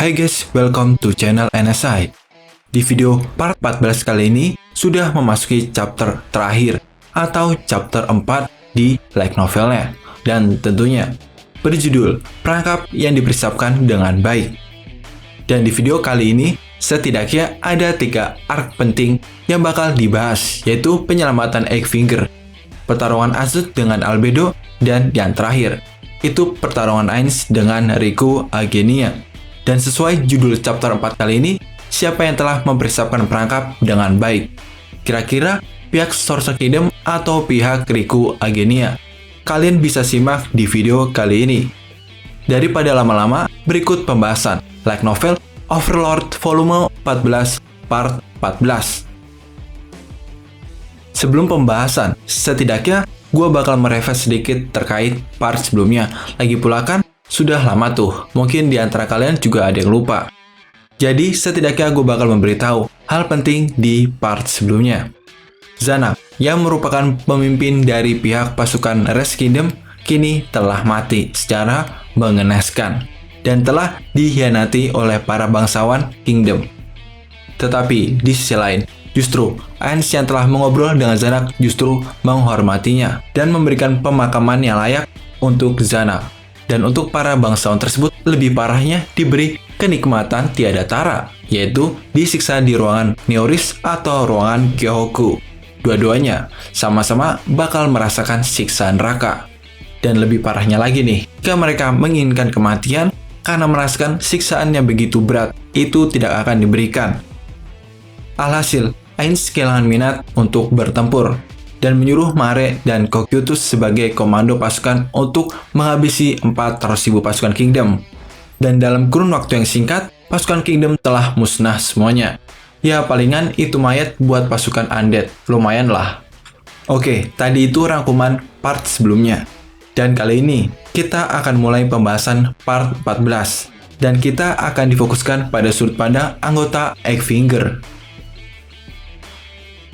Hai guys, welcome to channel NSI. Di video part 14 kali ini sudah memasuki chapter terakhir atau chapter 4 di light novelnya, dan tentunya berjudul Perangkap yang Dipersiapkan dengan Baik. Dan di video kali ini setidaknya ada 3 arc penting yang bakal dibahas, yaitu penyelamatan Eighfinger, pertarungan Azut dengan Albedo, dan yang terakhir itu pertarungan Ainz dengan Riku Agenia. Dan sesuai judul chapter 4 kali ini, siapa yang telah mempersiapkan perangkap dengan baik? Kira-kira pihak Sorcerer Kingdom atau pihak Riku Agenia? Kalian bisa simak di video kali ini. Daripada lama-lama, berikut pembahasan light novel Overlord Volume 14 Part 14. Sebelum pembahasan, setidaknya gue bakal merefresh sedikit terkait part sebelumnya. Lagi pula kan, sudah lama tuh, mungkin di antara kalian juga ada yang lupa. Jadi, setidaknya gue bakal memberitahu hal penting di part sebelumnya. Zanak, yang merupakan pemimpin dari pihak pasukan Res Kingdom, kini telah mati secara mengenaskan dan telah dikhianati oleh para bangsawan Kingdom. Tetapi, di sisi lain, justru Ainz yang telah mengobrol dengan Zanak justru menghormatinya dan memberikan pemakaman yang layak untuk Zanak. Dan untuk para bangsawan tersebut, lebih parahnya diberi kenikmatan tiada tara, yaitu disiksa di ruangan Neoris atau ruangan Kyohoku. Dua-duanya sama-sama bakal merasakan siksa neraka. Dan lebih parahnya lagi nih, jika mereka menginginkan kematian karena merasakan siksaan yang begitu berat, itu tidak akan diberikan. Alhasil, Ainz kehilangan minat untuk bertempur dan menyuruh Mare dan Cocytus sebagai komando pasukan untuk menghabisi 400.000 pasukan Kingdom. Dan dalam kurun waktu yang singkat, pasukan Kingdom telah musnah semuanya. Ya palingan itu mayat buat pasukan Undead, lumayan lah. Oke, tadi itu rangkuman part sebelumnya. Dan kali ini, kita akan mulai pembahasan part 14. Dan kita akan difokuskan pada sudut pandang anggota Eighfinger.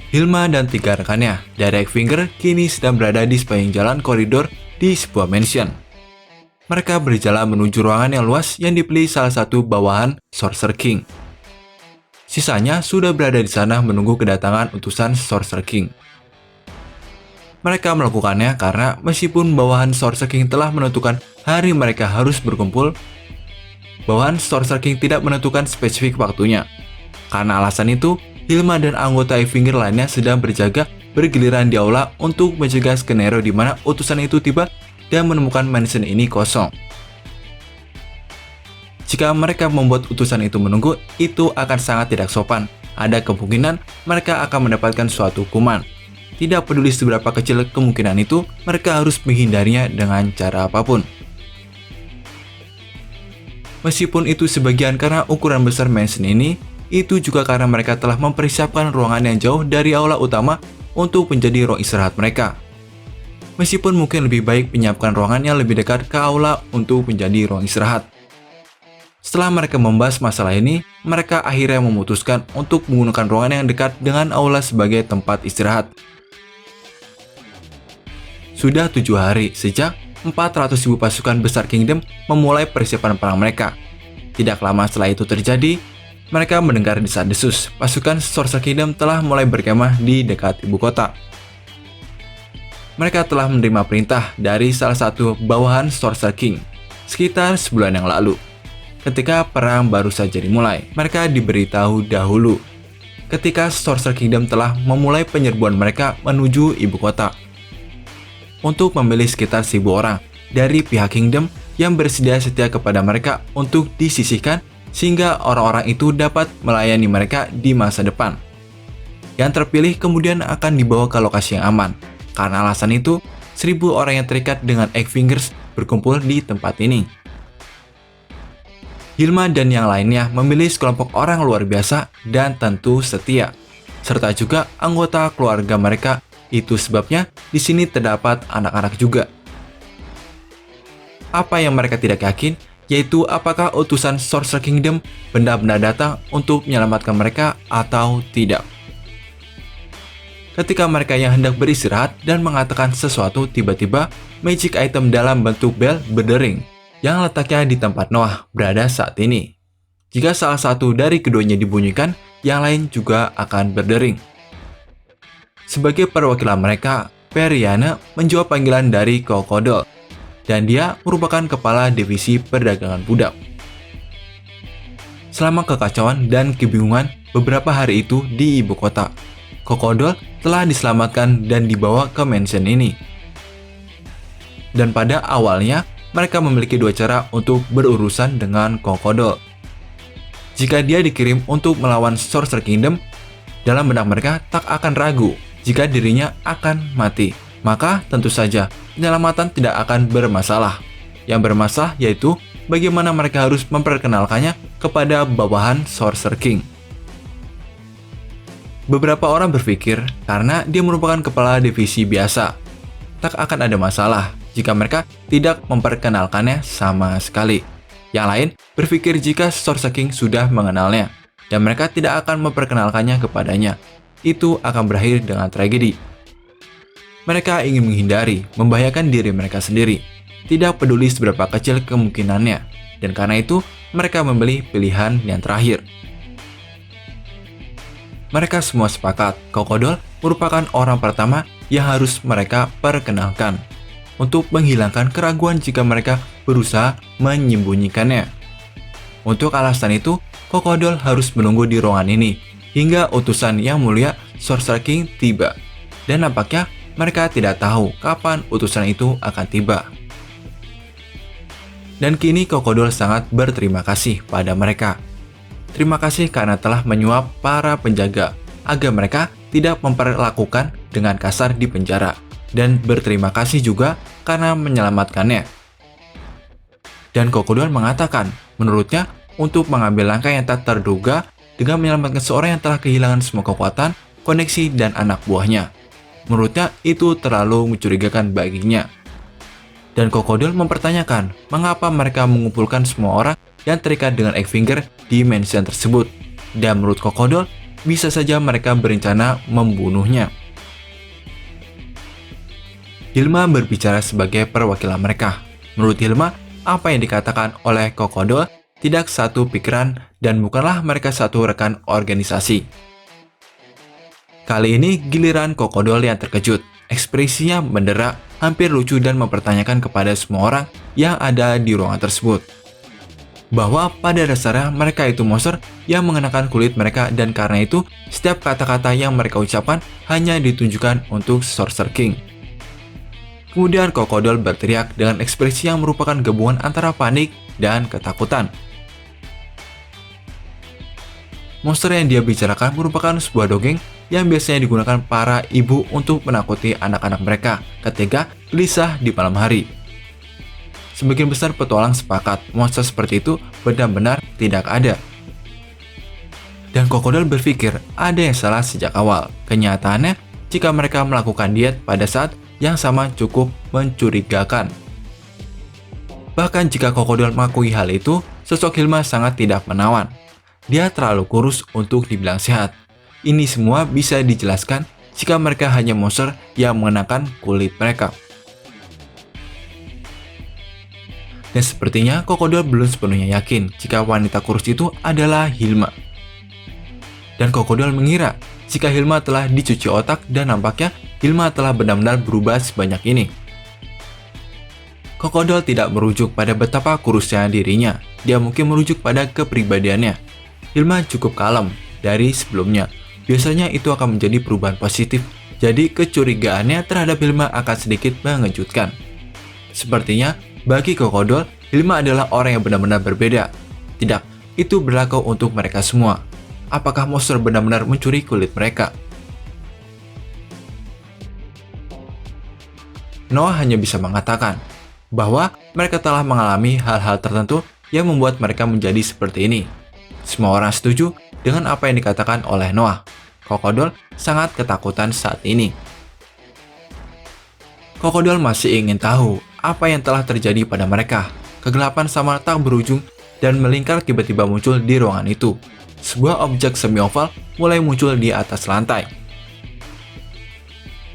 Hilma dan 3 rekannya dari Eighfinger kini sedang berada di sepanjang jalan koridor di sebuah mansion. Mereka berjalan menuju ruangan yang luas yang dipilih salah satu bawahan Sorcerer King. Sisanya sudah berada di sana menunggu kedatangan utusan Sorcerer King. Mereka melakukannya karena meskipun bawahan Sorcerer King telah menentukan hari mereka harus berkumpul, bawahan Sorcerer King tidak menentukan spesifik waktunya. Karena alasan itu, Hilma dan anggota Eighfinger lainnya sedang berjaga bergiliran di aula untuk mencegah skenario di mana utusan itu tiba dan menemukan mansion ini kosong. Jika mereka membuat utusan itu menunggu, itu akan sangat tidak sopan. Ada kemungkinan mereka akan mendapatkan suatu hukuman. Tidak peduli seberapa kecil kemungkinan itu, mereka harus menghindarinya dengan cara apapun. Meskipun itu sebagian karena ukuran besar mansion ini, itu juga karena mereka telah mempersiapkan ruangan yang jauh dari aula utama untuk menjadi ruang istirahat mereka. Meskipun mungkin lebih baik menyiapkan ruangan yang lebih dekat ke aula untuk menjadi ruang istirahat. Setelah mereka membahas masalah ini, mereka akhirnya memutuskan untuk menggunakan ruangan yang dekat dengan aula sebagai tempat istirahat. Sudah 7 hari sejak 400.000 pasukan besar Kingdom memulai persiapan perang mereka. Tidak lama setelah itu terjadi, mereka mendengar desas-desus pasukan Sorcerer Kingdom telah mulai berkemah di dekat ibu kota. Mereka telah menerima perintah dari salah satu bawahan Sorcerer King sekitar sebulan yang lalu. Ketika perang baru saja dimulai, mereka diberitahu dahulu ketika Sorcerer Kingdom telah memulai penyerbuan mereka menuju ibu kota untuk memilih sekitar 1.000 orang dari pihak Kingdom yang bersedia setia kepada mereka untuk disisihkan sehingga orang-orang itu dapat melayani mereka di masa depan. Yang terpilih kemudian akan dibawa ke lokasi yang aman. Karena alasan itu, 1.000 orang yang terikat dengan Eighfingers berkumpul di tempat ini. Hilma dan yang lainnya memilih sekelompok orang luar biasa dan tentu setia, serta juga anggota keluarga mereka. Itu sebabnya di sini terdapat anak-anak juga. Apa yang mereka tidak yakin, yaitu apakah utusan Sorcerer Kingdom benar-benar datang untuk menyelamatkan mereka atau tidak. Ketika mereka yang hendak beristirahat dan mengatakan sesuatu, tiba-tiba magic item dalam bentuk bel berdering yang letaknya di tempat Noah berada saat ini. Jika salah satu dari keduanya dibunyikan, yang lain juga akan berdering. Sebagai perwakilan mereka, Periana menjawab panggilan dari Kokodol, dan dia merupakan kepala divisi perdagangan budak. Selama kekacauan dan kebingungan beberapa hari itu di ibu kota, Kokodol telah diselamatkan dan dibawa ke mansion ini. Dan pada awalnya, mereka memiliki dua cara untuk berurusan dengan Kokodol. Jika dia dikirim untuk melawan Sorcerer Kingdom, dalam benak mereka tak akan ragu jika dirinya akan mati. Maka tentu saja penyelamatan tidak akan bermasalah. Yang bermasalah yaitu bagaimana mereka harus memperkenalkannya kepada bawahan Sorcerer King. Beberapa orang berpikir karena dia merupakan kepala divisi biasa, tak akan ada masalah jika mereka tidak memperkenalkannya sama sekali. Yang lain berpikir jika Sorcerer King sudah mengenalnya dan mereka tidak akan memperkenalkannya kepadanya, itu akan berakhir dengan tragedi. Mereka ingin menghindari membahayakan diri mereka sendiri, tidak peduli seberapa kecil kemungkinannya, dan karena itu mereka memilih pilihan yang terakhir. Mereka semua sepakat Kokodol merupakan orang pertama yang harus mereka perkenalkan untuk menghilangkan keraguan jika mereka berusaha menyembunyikannya. Untuk alasan itu, Kokodol harus menunggu di ruangan ini hingga utusan yang mulia Sorcerer King tiba, dan nampaknya mereka tidak tahu kapan utusan itu akan tiba. Dan kini Kokodol sangat berterima kasih pada mereka. Terima kasih karena telah menyuap para penjaga agar mereka tidak memperlakukan dengan kasar di penjara, dan berterima kasih juga karena menyelamatkannya. Dan Kokodol mengatakan, menurutnya untuk mengambil langkah yang tak terduga dengan menyelamatkan seorang yang telah kehilangan semua kekuatan, koneksi, dan anak buahnya. Menurutnya itu terlalu mencurigakan baginya. Dan Kokodol mempertanyakan mengapa mereka mengumpulkan semua orang yang terikat dengan Eight-Finger di mansion tersebut. Dan menurut Kokodol, bisa saja mereka berencana membunuhnya. Hilma berbicara sebagai perwakilan mereka. Menurut Hilma, apa yang dikatakan oleh Kokodol tidak satu pikiran dan bukanlah mereka satu rekan organisasi. Kali ini giliran Kokodol yang terkejut. Ekspresinya menderak, hampir lucu dan mempertanyakan kepada semua orang yang ada di ruangan tersebut bahwa pada dasarnya mereka itu monster yang mengenakan kulit mereka, dan karena itu setiap kata-kata yang mereka ucapkan hanya ditunjukkan untuk Sorcerer King. Kemudian Kokodol berteriak dengan ekspresi yang merupakan gabungan antara panik dan ketakutan. Monster yang dia bicarakan merupakan sebuah dongeng yang biasanya digunakan para ibu untuk menakuti anak-anak mereka ketika gelisah di malam hari. Sebagian besar petualang sepakat monster seperti itu benar-benar tidak ada. Dan Kokodol berpikir ada yang salah sejak awal. Kenyataannya, jika mereka melakukan diet pada saat yang sama cukup mencurigakan. Bahkan jika Kokodol mengakui hal itu, sosok Hilma sangat tidak menawan. Dia terlalu kurus untuk dibilang sehat. Ini semua bisa dijelaskan jika mereka hanya monster yang mengenakan kulit mereka. Dan sepertinya Kokodol belum sepenuhnya yakin jika wanita kurus itu adalah Hilma. Dan Kokodol mengira jika Hilma telah dicuci otak, dan nampaknya Hilma telah benar-benar berubah sebanyak ini. Kokodol tidak merujuk pada betapa kurusnya dirinya, dia mungkin merujuk pada kepribadiannya. Hilma cukup kalem dari sebelumnya. Biasanya itu akan menjadi perubahan positif, jadi kecurigaannya terhadap Hilma akan sedikit mengejutkan. Sepertinya bagi Kokodol, Hilma adalah orang yang benar-benar berbeda. Tidak, itu berlaku untuk mereka semua. Apakah monster benar-benar mencuri kulit mereka? Noah hanya bisa mengatakan bahwa mereka telah mengalami hal-hal tertentu yang membuat mereka menjadi seperti ini. Semua orang setuju dengan apa yang dikatakan oleh Noah. Kokodol sangat ketakutan saat ini. Kokodol masih ingin tahu apa yang telah terjadi pada mereka. Kegelapan sama tak berujung dan melingkar tiba-tiba muncul di ruangan itu. Sebuah objek semi-oval mulai muncul di atas lantai.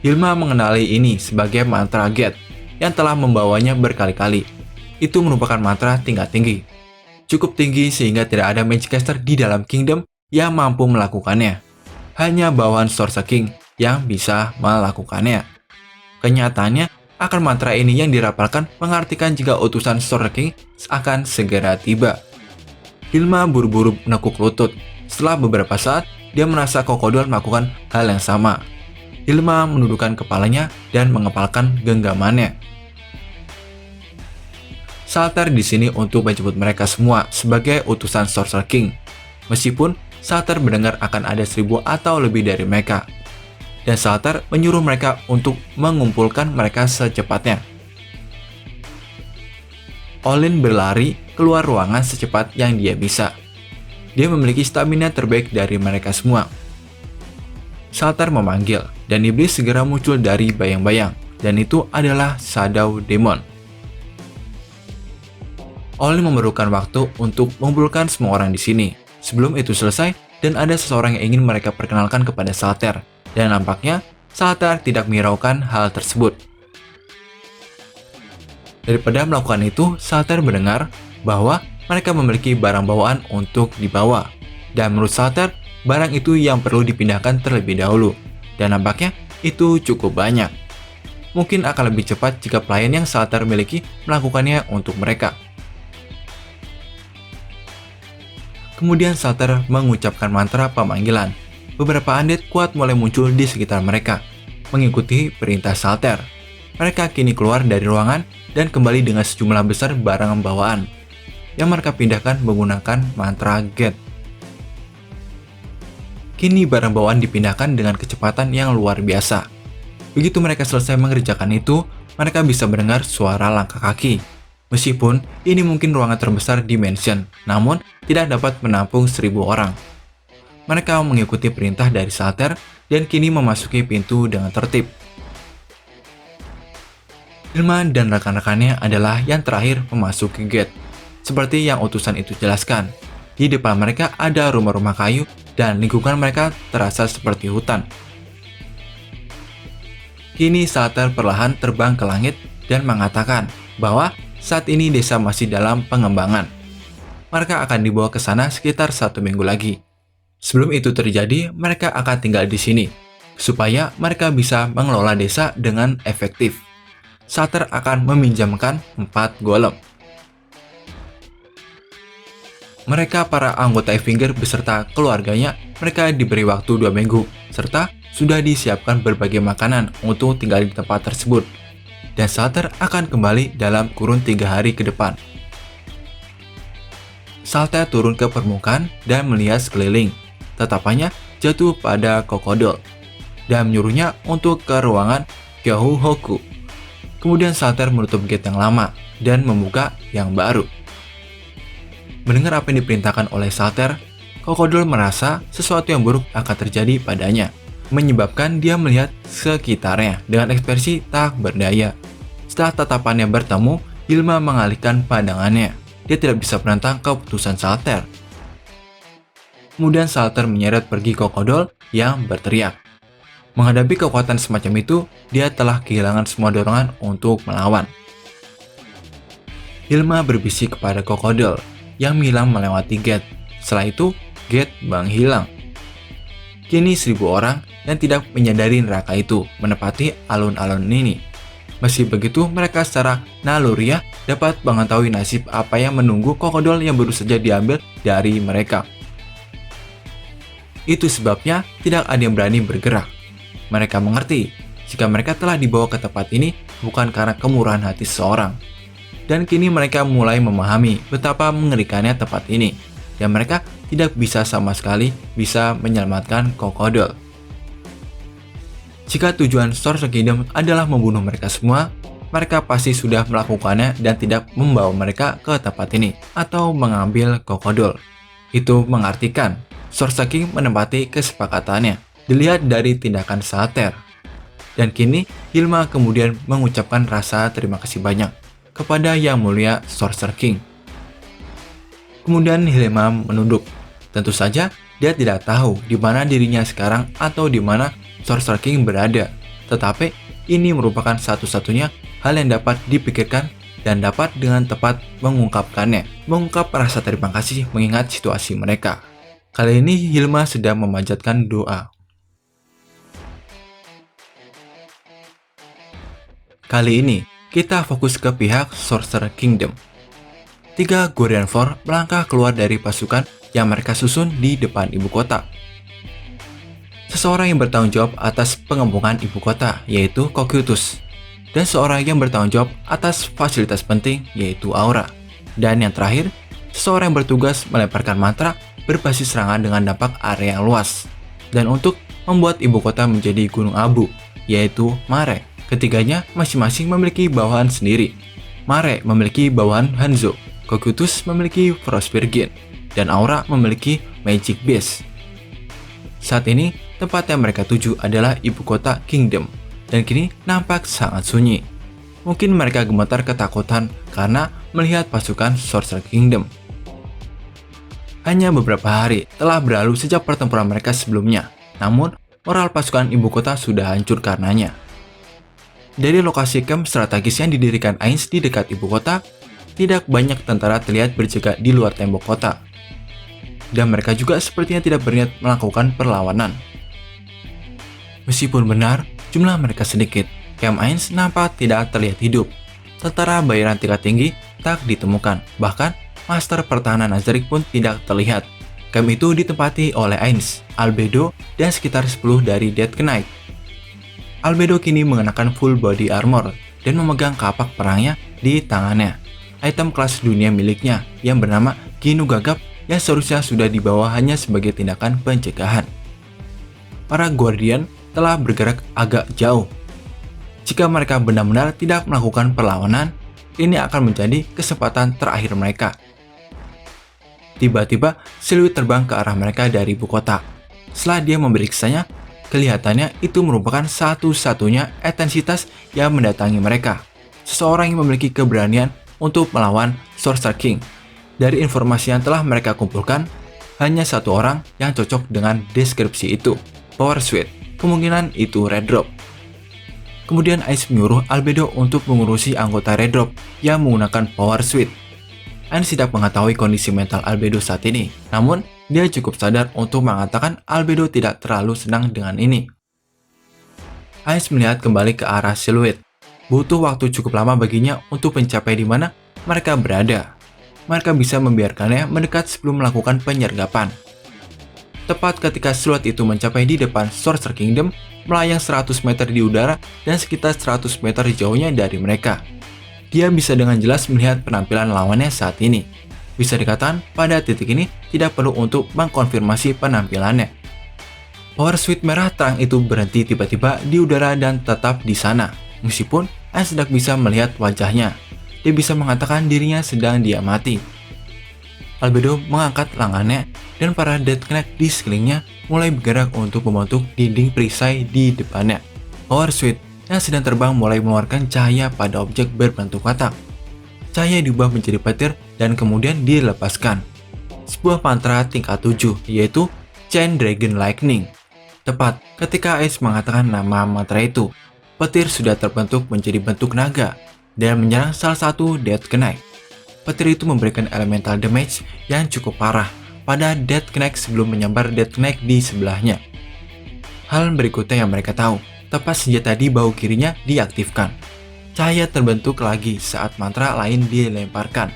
Hilma mengenali ini sebagai mantra Get yang telah membawanya berkali-kali. Itu merupakan mantra tingkat tinggi. cukup tinggi sehingga tidak ada Magicaster di dalam Kingdom yang mampu melakukannya. Hanya bawahan Sorcerer King yang bisa melakukannya. Kenyataannya, akar mantra ini yang dirapalkan mengartikan jika utusan Sorcerer King akan segera tiba. Hilma buru-buru menekuk lutut. Setelah beberapa saat, dia merasa Kokodol melakukan hal yang sama. Hilma menundukkan kepalanya dan mengepalkan genggamannya. Salter di sini untuk menjemput mereka semua sebagai utusan Sorcerer King. Meskipun Salter mendengar akan ada 1000 atau lebih dari mereka. Dan Salter menyuruh mereka untuk mengumpulkan mereka secepatnya. Olin berlari keluar ruangan secepat yang dia bisa. Dia memiliki stamina terbaik dari mereka semua. Salter memanggil, dan iblis segera muncul dari bayang-bayang, dan itu adalah Shadow Demon. Olin memerlukan waktu untuk mengumpulkan semua orang di sini. Sebelum itu selesai, dan ada seseorang yang ingin mereka perkenalkan kepada Salter, dan nampaknya Salter tidak menghiraukan hal tersebut. Daripada melakukan itu, Salter mendengar bahwa mereka memiliki barang bawaan untuk dibawa, dan menurut Salter, barang itu yang perlu dipindahkan terlebih dahulu, dan nampaknya itu cukup banyak. Mungkin akan lebih cepat jika pelayan yang Salter miliki melakukannya untuk mereka. Kemudian Salter mengucapkan mantra pemanggilan. Beberapa undead kuat mulai muncul di sekitar mereka, mengikuti perintah Salter. Mereka kini keluar dari ruangan dan kembali dengan sejumlah besar barang bawaan yang mereka pindahkan menggunakan mantra Get. Kini barang bawaan dipindahkan dengan kecepatan yang luar biasa. Begitu mereka selesai mengerjakan itu, mereka bisa mendengar suara langkah kaki. Meskipun ini mungkin ruangan terbesar di Mansion, namun tidak dapat menampung 1000 orang. Mereka mengikuti perintah dari Salter dan kini memasuki pintu dengan tertib. Hilma dan rekan-rekannya adalah yang terakhir memasuki gate. Seperti yang utusan itu jelaskan, di depan mereka ada rumah-rumah kayu dan lingkungan mereka terasa seperti hutan. Kini Salter perlahan terbang ke langit dan mengatakan bahwa saat ini desa masih dalam pengembangan. Mereka akan dibawa ke sana sekitar 1 minggu lagi. Sebelum itu terjadi, mereka akan tinggal di sini, supaya mereka bisa mengelola desa dengan efektif. Salter akan meminjamkan 4 golem. Mereka para anggota Finger beserta keluarganya, mereka diberi waktu 2 minggu, serta sudah disiapkan berbagai makanan untuk tinggal di tempat tersebut. Dan Salter akan kembali dalam kurun 3 hari ke depan. Salter turun ke permukaan dan melihat sekeliling. Tatapannya jatuh pada Kokodol dan menyuruhnya untuk ke ruangan Kyohoku. Kemudian Salter menutup gate yang lama dan membuka yang baru. Mendengar apa yang diperintahkan oleh Salter, Kokodol merasa sesuatu yang buruk akan terjadi padanya, menyebabkan dia melihat sekitarnya dengan ekspresi tak berdaya. Setelah tatapannya bertemu, Hilma mengalihkan pandangannya. Dia tidak bisa menentang keputusan Salter. Kemudian Salter menyeret pergi Kokodol yang berteriak. Menghadapi kekuatan semacam itu, dia telah kehilangan semua dorongan untuk melawan. Hilma berbisik kepada Kokodol yang menghilang melewati gate. Setelah itu, gate menghilang. Kini 1000 orang yang tidak menyadari neraka itu menepati alun-alun ini. Meski begitu, mereka secara naluriah dapat mengetahui nasib apa yang menunggu Kokodol yang baru saja diambil dari mereka. Itu sebabnya tidak ada yang berani bergerak. Mereka mengerti jika mereka telah dibawa ke tempat ini bukan karena kemurahan hati seseorang. Dan kini mereka mulai memahami betapa mengerikannya tempat ini, dan mereka tidak bisa sama sekali bisa menyelamatkan Kokodol. Jika tujuan Sorcerer Kingdom adalah membunuh mereka semua, mereka pasti sudah melakukannya dan tidak membawa mereka ke tempat ini atau mengambil Kokodol. Itu mengartikan Sorcerer King menempati kesepakatannya, dilihat dari tindakan Salter. Dan kini Hilma kemudian mengucapkan rasa terima kasih banyak kepada Yang Mulia Sorcerer King. Kemudian Hilma menunduk. Tentu saja dia tidak tahu di mana dirinya sekarang atau di mana Sorcerer King berada, tetapi ini merupakan satu-satunya hal yang dapat dipikirkan dan dapat dengan tepat mengungkapkannya. Mengungkap rasa terima kasih mengingat situasi mereka. Kali ini Hilma sedang memanjatkan doa. Kali ini kita fokus ke pihak Sorcerer Kingdom. 3 Guardian Force melangkah keluar dari pasukan yang mereka susun di depan ibu kota. Seseorang yang bertanggung jawab atas pengembangan ibu kota, yaitu Cocytus. Dan seorang yang bertanggung jawab atas fasilitas penting, yaitu Aura. Dan yang terakhir, seseorang yang bertugas melemparkan mantra berbasis serangan dengan dampak area yang luas. Dan untuk membuat ibu kota menjadi gunung abu, yaitu Mare. Ketiganya masing-masing memiliki bawahan sendiri. Mare memiliki bawahan Hanzo, Cocytus memiliki Frostvirgin, dan Aura memiliki Magic Base. Saat ini, tempat yang mereka tuju adalah ibu kota Kingdom, dan kini nampak sangat sunyi. Mungkin mereka gemetar ketakutan karena melihat pasukan Sorcerer Kingdom. Hanya beberapa hari telah berlalu sejak pertempuran mereka sebelumnya, namun moral pasukan ibu kota sudah hancur karenanya. Dari lokasi camp strategis yang didirikan Ainz di dekat ibu kota, tidak banyak tentara terlihat berjaga di luar tembok kota. Dan mereka juga sepertinya tidak berniat melakukan perlawanan. Meskipun benar, jumlah mereka sedikit, camp Ainz nampak tidak terlihat hidup. Tentara bayaran tingkat tinggi tak ditemukan, bahkan Master Pertahanan Azerik pun tidak terlihat. Camp itu ditempati oleh Ainz, Albedo, dan sekitar 10 dari Death Knight. Albedo kini mengenakan full body armor dan memegang kapak perangnya di tangannya. Item kelas dunia miliknya yang bernama Ginu Gagap yang seharusnya sudah dibawa hanya sebagai tindakan pencegahan. Para Guardian telah bergerak agak jauh. Jika mereka benar-benar tidak melakukan perlawanan, ini akan menjadi kesempatan terakhir mereka. Tiba-tiba, siluet terbang ke arah mereka dari ibu kota. Setelah dia memeriksanya, kelihatannya itu merupakan satu-satunya entitas yang mendatangi mereka. Seseorang yang memiliki keberanian untuk melawan Sorcerer King. Dari informasi yang telah mereka kumpulkan, hanya satu orang yang cocok dengan deskripsi itu, Power Suite. Kemungkinan itu Red Drop. Kemudian Ainz menyuruh Albedo untuk mengurusi anggota Red Drop yang menggunakan Power Suite. Ainz tidak mengetahui kondisi mental Albedo saat ini, namun dia cukup sadar untuk mengatakan Albedo tidak terlalu senang dengan ini. Ainz melihat kembali ke arah siluet. Butuh waktu cukup lama baginya untuk mencapai di mana mereka berada. Mereka bisa membiarkannya mendekat sebelum melakukan penyergapan. Tepat ketika siluet itu mencapai di depan Sorcerer Kingdom, melayang 100 meter di udara dan sekitar 100 meter jauhnya dari mereka. Dia bisa dengan jelas melihat penampilan lawannya saat ini. Bisa dikatakan pada titik ini tidak perlu untuk mengkonfirmasi penampilannya. Power Suite merah terang itu berhenti tiba-tiba di udara dan tetap di sana. Meskipun Ainz tidak bisa melihat wajahnya, dia bisa mengatakan dirinya sedang diamati. Albedo mengangkat lengannya dan para Death Knight di sekelilingnya mulai bergerak untuk membentuk dinding perisai di depannya. Power Suite yang sedang terbang mulai mengeluarkan cahaya pada objek berbentuk kotak. Cahaya diubah menjadi petir dan kemudian dilepaskan. Sebuah mantra tingkat 7 yaitu Chain Dragon Lightning. Tepat ketika Ainz mengatakan nama mantra itu, petir sudah terbentuk menjadi bentuk naga dan menyerang salah satu Death Knight. Petir itu memberikan elemental damage yang cukup parah pada Death Knight sebelum menyambar Death Knight di sebelahnya. Hal berikutnya yang mereka tahu, tepat senjata di bahu kirinya diaktifkan. Cahaya terbentuk lagi saat mantra lain dilemparkan.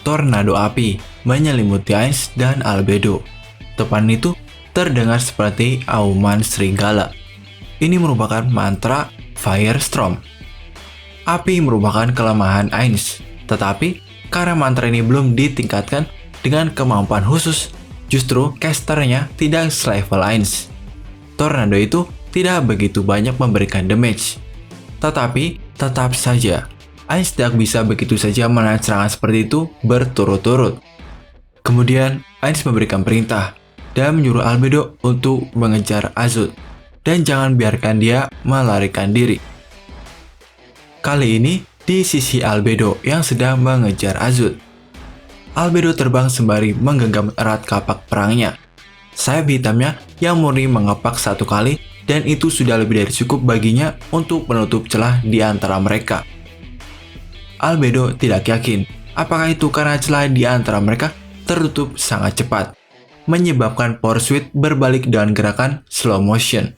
Tornado api menyelimuti Ainz dan Albedo. Tepan itu terdengar seperti auman serigala. Ini merupakan mantra Firestorm. Api merupakan kelemahan Ainz, tetapi karena mantra ini belum ditingkatkan dengan kemampuan khusus, justru casternya tidak selevel Ainz. Tornado itu tidak begitu banyak memberikan damage. Tetapi, tetap saja, Ainz tidak bisa begitu saja menahan serangan seperti itu berturut-turut. Kemudian, Ainz memberikan perintah dan menyuruh Albedo untuk mengejar Azut. Dan jangan biarkan dia melarikan diri. Kali ini di sisi Albedo yang sedang mengejar Azut. Albedo terbang sembari menggenggam erat kapak perangnya. Sayap hitamnya yang murni mengepak satu kali dan itu sudah lebih dari cukup baginya untuk menutup celah di antara mereka. Albedo tidak yakin apakah itu karena celah di antara mereka tertutup sangat cepat, menyebabkan power switch berbalik dengan gerakan slow motion.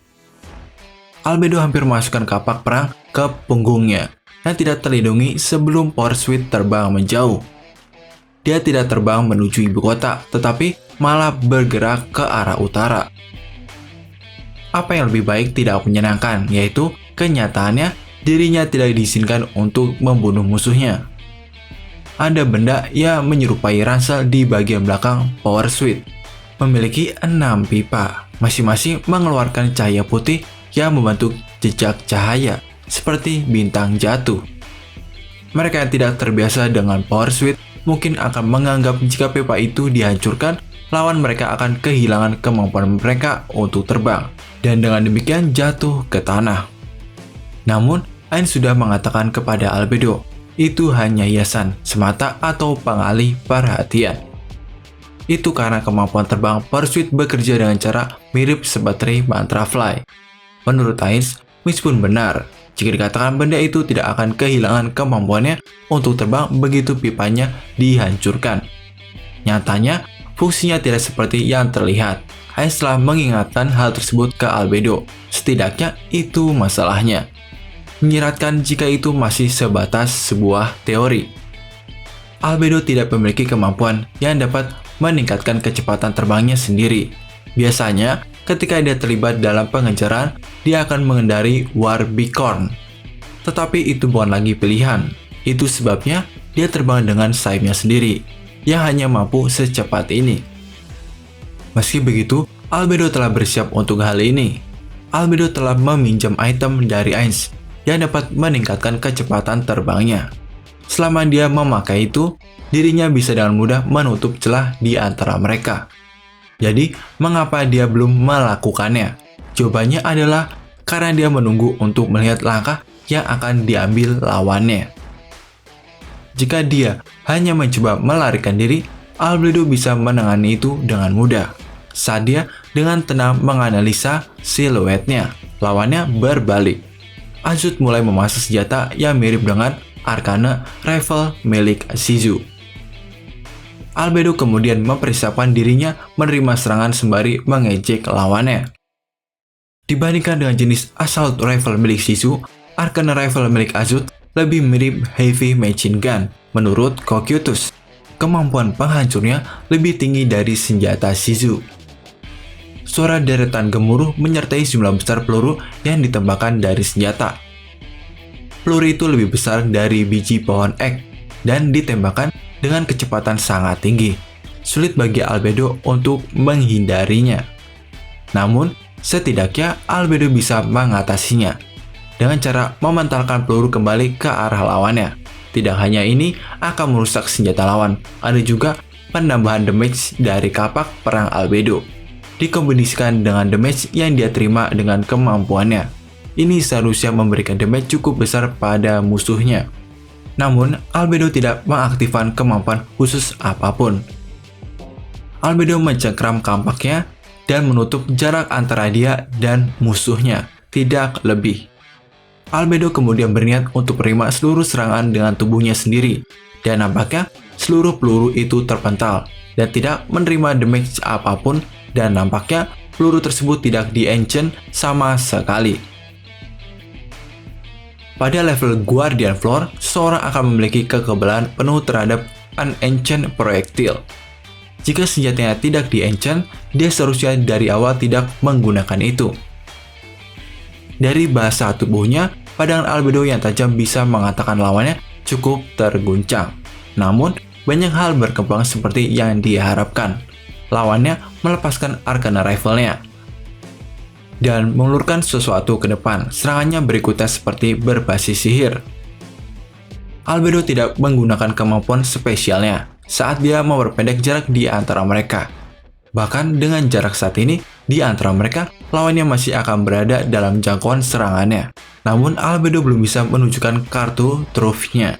Albedo hampir memasukkan kapak perang ke punggungnya dan tidak terlindungi sebelum power switch terbang menjauh. Dia tidak terbang menuju ibu kota, tetapi malah bergerak ke arah utara. Apa yang lebih baik tidak menyenangkan, yaitu kenyataannya dirinya tidak diizinkan untuk membunuh musuhnya. Ada benda yang menyerupai ransel di bagian belakang power switch, memiliki 6 pipa, masing-masing mengeluarkan cahaya putih yang membentuk jejak cahaya, seperti bintang jatuh. Mereka yang tidak terbiasa dengan power switch mungkin akan menganggap jika pipa itu dihancurkan, lawan mereka akan kehilangan kemampuan mereka untuk terbang, dan dengan demikian jatuh ke tanah. Namun, Ain sudah mengatakan kepada Albedo, itu hanya hiasan semata atau pengalih perhatian. Itu karena kemampuan terbang power switch bekerja dengan cara mirip seperti mantra fly. Menurut Ain, meskipun benar, jika dikatakan benda itu tidak akan kehilangan kemampuannya untuk terbang begitu pipanya dihancurkan. Nyatanya, fungsinya tidak seperti yang terlihat. Ain telah mengingatkan hal tersebut ke Albedo. Setidaknya itu masalahnya. Menyiratkan jika itu masih sebatas sebuah teori. Albedo tidak memiliki kemampuan yang dapat meningkatkan kecepatan terbangnya sendiri. Biasanya, ketika dia terlibat dalam pengejaran, dia akan mengendari Warbicorn. Tetapi itu bukan lagi pilihan. Itu sebabnya dia terbang dengan sayapnya sendiri, yang hanya mampu secepat ini. Meski begitu, Albedo telah bersiap untuk hal ini. Albedo telah meminjam item dari Ainz yang dapat meningkatkan kecepatan terbangnya. Selama dia memakai itu, dirinya bisa dengan mudah menutup celah di antara mereka. Jadi, mengapa dia belum melakukannya? Jawabannya adalah karena dia menunggu untuk melihat langkah yang akan diambil lawannya. Jika dia hanya mencoba melarikan diri, Albedo bisa menangani itu dengan mudah. Saat dia dengan tenang menganalisa siluetnya, lawannya berbalik. Azut mulai memasang senjata yang mirip dengan Arcane Rifle milik Shizu. Albedo kemudian mempersiapkan dirinya menerima serangan sembari mengejek lawannya. Dibandingkan dengan jenis Assault Rifle milik Shizu, Arcane Rifle milik Azut lebih mirip Heavy Machine Gun. Menurut Cocytus, kemampuan penghancurnya lebih tinggi dari senjata Shizu. Suara deretan gemuruh menyertai jumlah besar peluru yang ditembakkan dari senjata. Peluru itu lebih besar dari biji pohon ek dan ditembakkan dengan kecepatan sangat tinggi. Sulit bagi Albedo untuk menghindarinya. Namun, setidaknya Albedo bisa mengatasinya dengan cara memantalkan peluru kembali ke arah lawannya. Tidak hanya ini akan merusak senjata lawan, ada juga penambahan damage dari kapak perang Albedo, dikombinasikan dengan damage yang dia terima dengan kemampuannya. Ini seharusnya memberikan damage cukup besar pada musuhnya. Namun, Albedo tidak mengaktifkan kemampuan khusus apapun. Albedo mencengkram kampaknya dan menutup jarak antara dia dan musuhnya, tidak lebih. Albedo kemudian berniat untuk menerima seluruh serangan dengan tubuhnya sendiri, dan nampaknya seluruh peluru itu terpental dan tidak menerima damage apapun, dan nampaknya peluru tersebut tidak di-enchant sama sekali. Pada level Guardian Floor, seseorang akan memiliki kekebalan penuh terhadap unenchant proyektil. Jika senjatanya tidak di-enchant, dia seharusnya dari awal tidak menggunakan itu. Dari bahasa tubuhnya, pandangan Albedo yang tajam bisa mengatakan lawannya cukup terguncang. Namun, banyak hal berkembang seperti yang dia harapkan. Lawannya melepaskan Arcane Rifle-nya dan mengulurkan sesuatu ke depan. Serangannya berikutnya seperti berbasis sihir. Albedo tidak menggunakan kemampuan spesialnya saat dia memperpendek jarak di antara mereka. Bahkan dengan jarak saat ini, di antara mereka, lawannya masih akan berada dalam jangkauan serangannya. Namun Albedo belum bisa menunjukkan kartu truf-nya.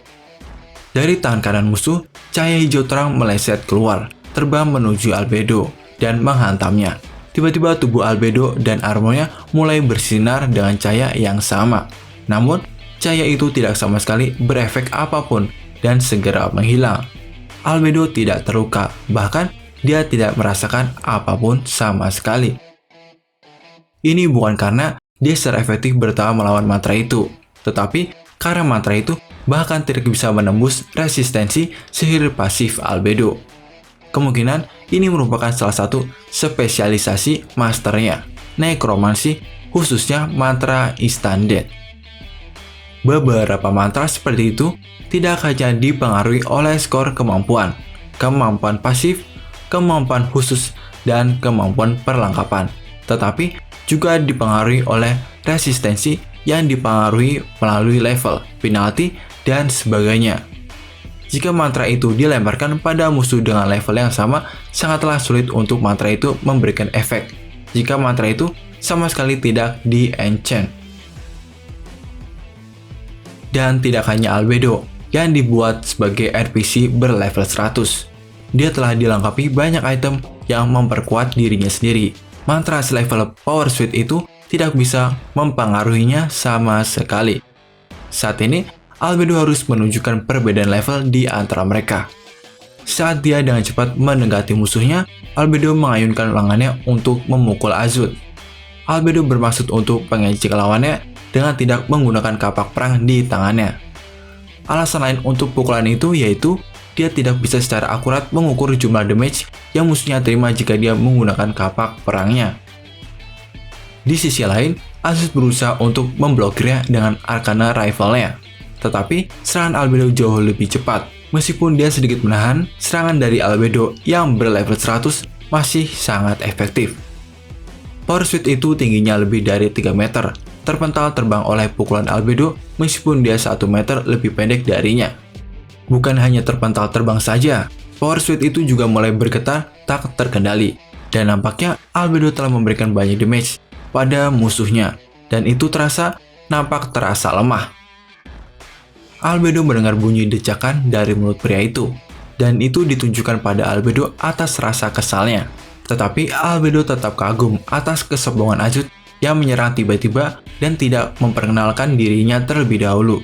Dari tangan kanan musuh, cahaya hijau terang meleset keluar, terbang menuju Albedo, dan menghantamnya. Tiba-tiba tubuh Albedo dan armornya mulai bersinar dengan cahaya yang sama. Namun, cahaya itu tidak sama sekali berefek apapun dan segera menghilang. Albedo tidak terluka, bahkan dia tidak merasakan apapun sama sekali. Ini bukan karena dia secara efektif bertahan melawan mantra itu, tetapi karena mantra itu bahkan tidak bisa menembus resistensi sihir pasif Albedo. Kemungkinan ini merupakan salah satu spesialisasi masternya, nekromansi, khususnya mantra Instant Death. Beberapa mantra seperti itu tidak hanya dipengaruhi oleh skor kemampuan pasif, kemampuan khusus, dan kemampuan perlengkapan, tetapi juga dipengaruhi oleh resistensi yang dipengaruhi melalui level, penalti, dan sebagainya. Jika mantra itu dilemparkan pada musuh dengan level yang sama, sangatlah sulit untuk mantra itu memberikan efek jika mantra itu sama sekali tidak di-enchant. Dan tidak hanya Albedo yang dibuat sebagai NPC berlevel 100. Dia telah dilengkapi banyak item yang memperkuat dirinya sendiri. Mantra selevel Power Suit itu tidak bisa mempengaruhinya sama sekali. Saat ini, Albedo harus menunjukkan perbedaan level di antara mereka. Saat dia dengan cepat mendekati musuhnya, Albedo mengayunkan lengannya untuk memukul Azud. Albedo bermaksud untuk mengejek lawannya dengan tidak menggunakan kapak perang di tangannya. Alasan lain untuk pukulan itu yaitu dia tidak bisa secara akurat mengukur jumlah damage yang musuhnya terima jika dia menggunakan kapak perangnya. Di sisi lain, Azud berusaha untuk memblokirnya dengan Arcana Rifle-nya. Tetapi, serangan Albedo jauh lebih cepat. Meskipun dia sedikit menahan, serangan dari Albedo yang berlevel 100 masih sangat efektif. Power Suit itu tingginya lebih dari 3 meter, terpental terbang oleh pukulan Albedo meskipun dia 1 meter lebih pendek darinya. Bukan hanya terpental terbang saja, Power Suit itu juga mulai bergetar tak terkendali, dan nampaknya Albedo telah memberikan banyak damage pada musuhnya, dan itu terasa lemah. Albedo mendengar bunyi decakan dari mulut pria itu, dan itu ditunjukkan pada Albedo atas rasa kesalnya. Tetapi Albedo tetap kagum atas kesombongan Azud yang menyerang tiba-tiba dan tidak memperkenalkan dirinya terlebih dahulu.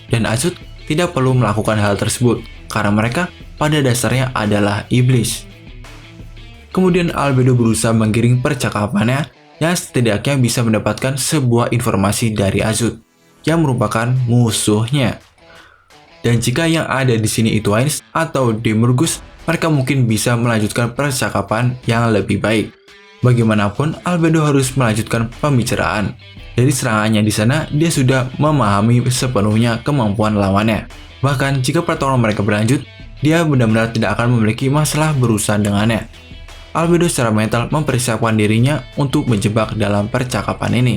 Dan Azud tidak perlu melakukan hal tersebut, karena mereka pada dasarnya adalah iblis. Kemudian Albedo berusaha menggiring percakapannya yang setidaknya bisa mendapatkan sebuah informasi dari Azud, yang merupakan musuhnya. Dan jika yang ada di sini itu Ainz atau Demurgus, mereka mungkin bisa melanjutkan percakapan yang lebih baik. Bagaimanapun, Albedo harus melanjutkan pembicaraan. Dari serangannya di sana, dia sudah memahami sepenuhnya kemampuan lawannya. Bahkan jika pertarungan mereka berlanjut, dia benar-benar tidak akan memiliki masalah berurusan dengannya. Albedo secara mental mempersiapkan dirinya untuk menjebak dalam percakapan ini.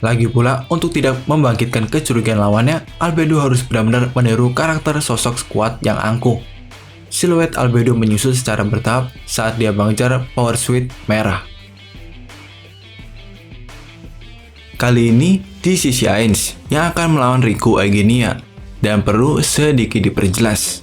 Lagi pula, untuk tidak membangkitkan kecurigaan lawannya, Albedo harus benar-benar meniru karakter sosok kuat yang angkuh. Siluet Albedo menyusul secara bertahap saat dia mengejar Power Suit merah. Kali ini di sisi Ainz yang akan melawan Riku Aegenia, dan perlu sedikit diperjelas.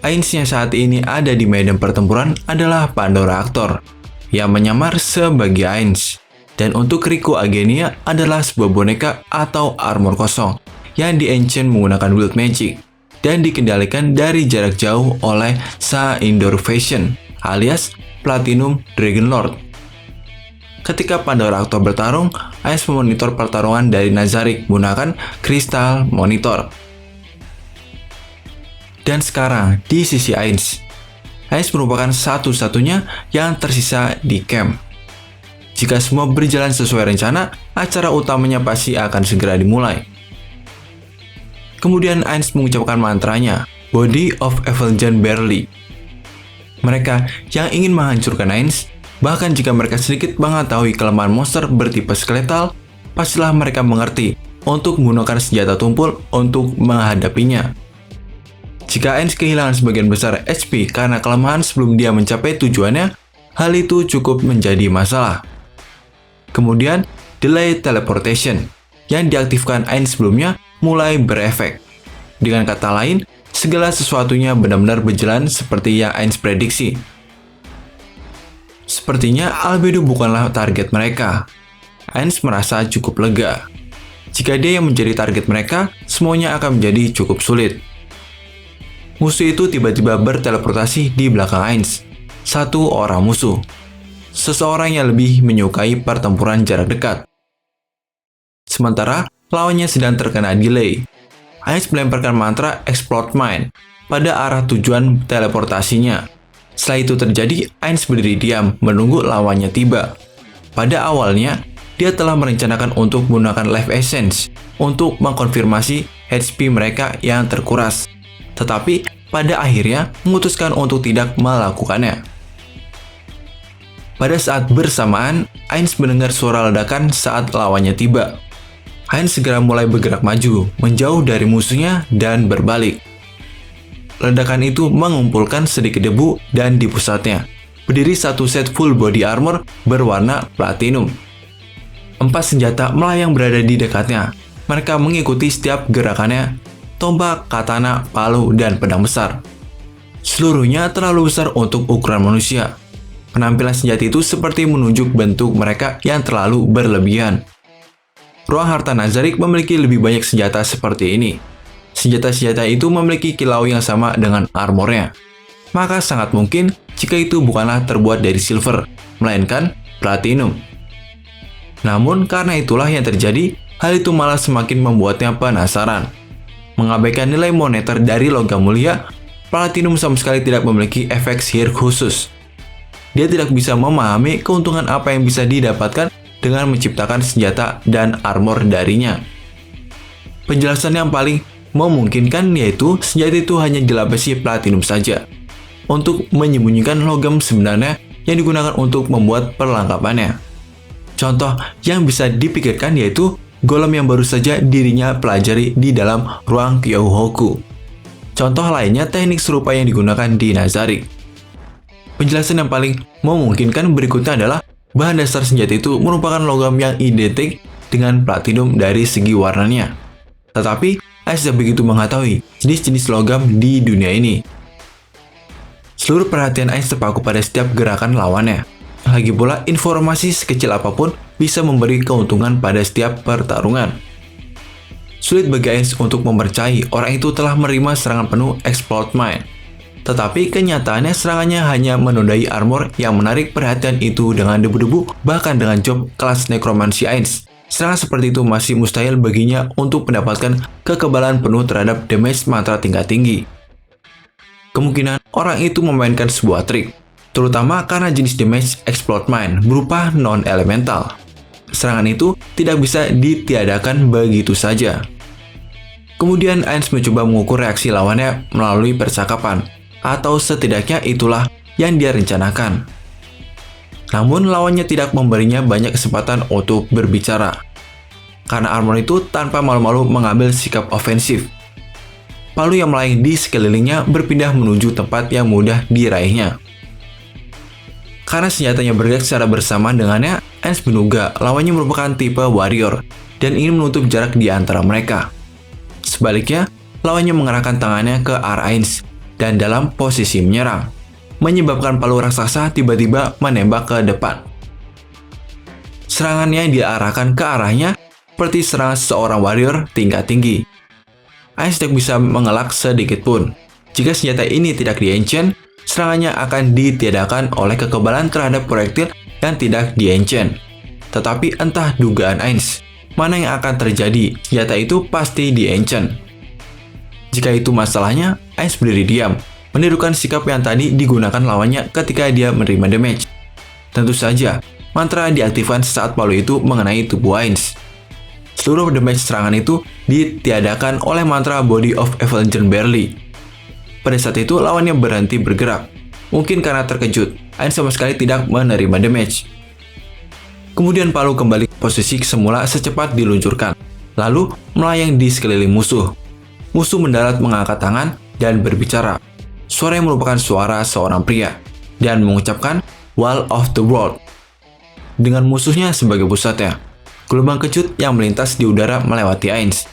Ainz yang saat ini ada di medan pertempuran adalah Pandora Actor yang menyamar sebagai Ainz, dan untuk Riku Aegenia adalah sebuah boneka atau armor kosong yang di-enchant menggunakan wild magic dan dikendalikan dari jarak jauh oleh Sa-Indoor Fashion alias Platinum Dragon Lord. Ketika Pandora Actor bertarung, Ainz memonitor pertarungan dari Nazarick menggunakan Crystal Monitor. Dan sekarang, di sisi Ainz merupakan satu-satunya yang tersisa di camp. Jika semua berjalan sesuai rencana, acara utamanya pasti akan segera dimulai. Kemudian Ainz mengucapkan mantranya, Body of Effulgent Barley. Mereka yang ingin menghancurkan Ainz, bahkan jika mereka sedikit mengetahui kelemahan monster bertipe skeletal, pastilah mereka mengerti untuk menggunakan senjata tumpul untuk menghadapinya. Jika Ainz kehilangan sebagian besar HP karena kelemahan sebelum dia mencapai tujuannya, hal itu cukup menjadi masalah. Kemudian, Delay Teleportation yang diaktifkan Ainz sebelumnya mulai berefek. Dengan kata lain, segala sesuatunya benar-benar berjalan seperti yang Ainz prediksi. Sepertinya Albedo bukanlah target mereka. Ainz merasa cukup lega. Jika dia yang menjadi target mereka, semuanya akan menjadi cukup sulit. Musuh itu tiba-tiba berteleportasi di belakang Ainz. Satu orang musuh. Seseorang yang lebih menyukai pertempuran jarak dekat. Sementara, lawannya sedang terkena delay. Ainz melemparkan mantra Explode Mine pada arah tujuan teleportasinya. Setelah itu terjadi, Ainz berdiri diam menunggu lawannya tiba. Pada awalnya, dia telah merencanakan untuk menggunakan Life Essence untuk mengkonfirmasi HP mereka yang terkuras. Tetapi, pada akhirnya memutuskan untuk tidak melakukannya. Pada saat bersamaan, Ainz mendengar suara ledakan saat lawannya tiba. Ainz segera mulai bergerak maju, menjauh dari musuhnya dan berbalik. Ledakan itu mengumpulkan sedikit debu dan di pusatnya berdiri satu set full body armor berwarna platinum. 4 senjata melayang berada di dekatnya. Mereka mengikuti setiap gerakannya, tombak, katana, palu, dan pedang besar. Seluruhnya terlalu besar untuk ukuran manusia. Penampilan senjata itu seperti menunjuk bentuk mereka yang terlalu berlebihan. Ruang harta Nazarik memiliki lebih banyak senjata seperti ini. Senjata-senjata itu memiliki kilau yang sama dengan armornya. Maka sangat mungkin jika itu bukanlah terbuat dari silver, melainkan platinum. Namun karena itulah yang terjadi, hal itu malah semakin membuatnya penasaran. Mengabaikan nilai moneter dari logam mulia, platinum sama sekali tidak memiliki efek sihir khusus. Dia tidak bisa memahami keuntungan apa yang bisa didapatkan dengan menciptakan senjata dan armor darinya. Penjelasan yang paling memungkinkan yaitu senjata itu hanya dilapisi platinum saja, untuk menyembunyikan logam sebenarnya yang digunakan untuk membuat perlengkapannya. Contoh yang bisa dipikirkan yaitu golem yang baru saja dirinya pelajari di dalam ruang Kyohoku. Contoh lainnya teknik serupa yang digunakan di Nazarik. Penjelasan yang paling memungkinkan berikutnya adalah bahan dasar senjata itu merupakan logam yang identik dengan platinum dari segi warnanya. Tetapi, Ainz tidak begitu mengetahui jenis-jenis logam di dunia ini. Seluruh perhatian Ainz terpaku pada setiap gerakan lawannya. Lagi pula, informasi sekecil apapun bisa memberi keuntungan pada setiap pertarungan. Sulit bagi Ainz untuk mempercayai orang itu telah menerima serangan penuh Explode Mine. Tetapi kenyataannya serangannya hanya menodai armor yang menarik perhatian itu dengan debu-debu, bahkan dengan job kelas Necromancy Ainz. Serangan seperti itu masih mustahil baginya untuk mendapatkan kekebalan penuh terhadap damage mantra tingkat tinggi. Kemungkinan orang itu memainkan sebuah trik, terutama karena jenis damage Explode Mine berupa non-elemental. Serangan itu tidak bisa ditiadakan begitu saja. Kemudian Ainz mencoba mengukur reaksi lawannya melalui percakapan, atau setidaknya itulah yang dia rencanakan. Namun lawannya tidak memberinya banyak kesempatan untuk berbicara, karena armor itu tanpa malu-malu mengambil sikap ofensif. Palu yang melayang di sekelilingnya berpindah menuju tempat yang mudah diraihnya. Karena senjatanya bergerak secara bersamaan dengannya, Ainz menduga lawannya merupakan tipe warrior dan ingin menutup jarak di antara mereka. Sebaliknya, lawannya mengarahkan tangannya ke arah Ainz dan dalam posisi menyerang, menyebabkan palu raksasa tiba-tiba menembak ke depan. Serangannya diarahkan ke arahnya seperti serangan seorang warrior tingkat tinggi. Ainz tidak bisa mengelak sedikit pun. Jika senjata ini tidak di-enchant, serangannya akan ditiadakan oleh kekebalan terhadap proyektil yang tidak di-enchant. Tetapi entah dugaan Ainz, mana yang akan terjadi, senjata itu pasti di-enchant. Jika itu masalahnya, Ainz berdiri diam, menirukan sikap yang tadi digunakan lawannya ketika dia menerima damage. Tentu saja, mantra diaktifkan saat palu itu mengenai tubuh Ainz. Seluruh damage serangan itu ditiadakan oleh mantra Body of Evelyn Barley. Pada saat itu, lawannya berhenti bergerak. Mungkin karena terkejut, Ainz sama sekali tidak menerima damage. Kemudian palu kembali ke posisi semula secepat diluncurkan, lalu melayang di sekeliling musuh. Musuh mendarat mengangkat tangan dan berbicara. Suara yang merupakan suara seorang pria, dan mengucapkan Wall of the World. Dengan musuhnya sebagai pusatnya, gelombang kejut yang melintas di udara melewati Ainz.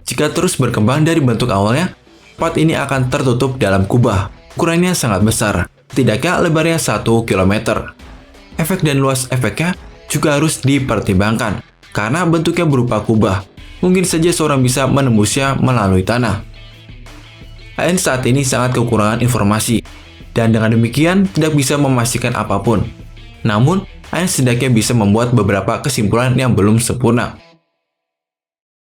Jika terus berkembang dari bentuk awalnya, tempat ini akan tertutup dalam kubah. Ukurannya sangat besar, setidaknya lebarnya 1 km. Efek dan luas efeknya juga harus dipertimbangkan. karena bentuknya berupa kubah. Mungkin saja seorang bisa menembusnya melalui tanah. Ains saat ini sangat kekurangan informasi, dan dengan demikian tidak bisa memastikan apapun. Namun, Ains setidaknya bisa membuat beberapa kesimpulan yang belum sempurna.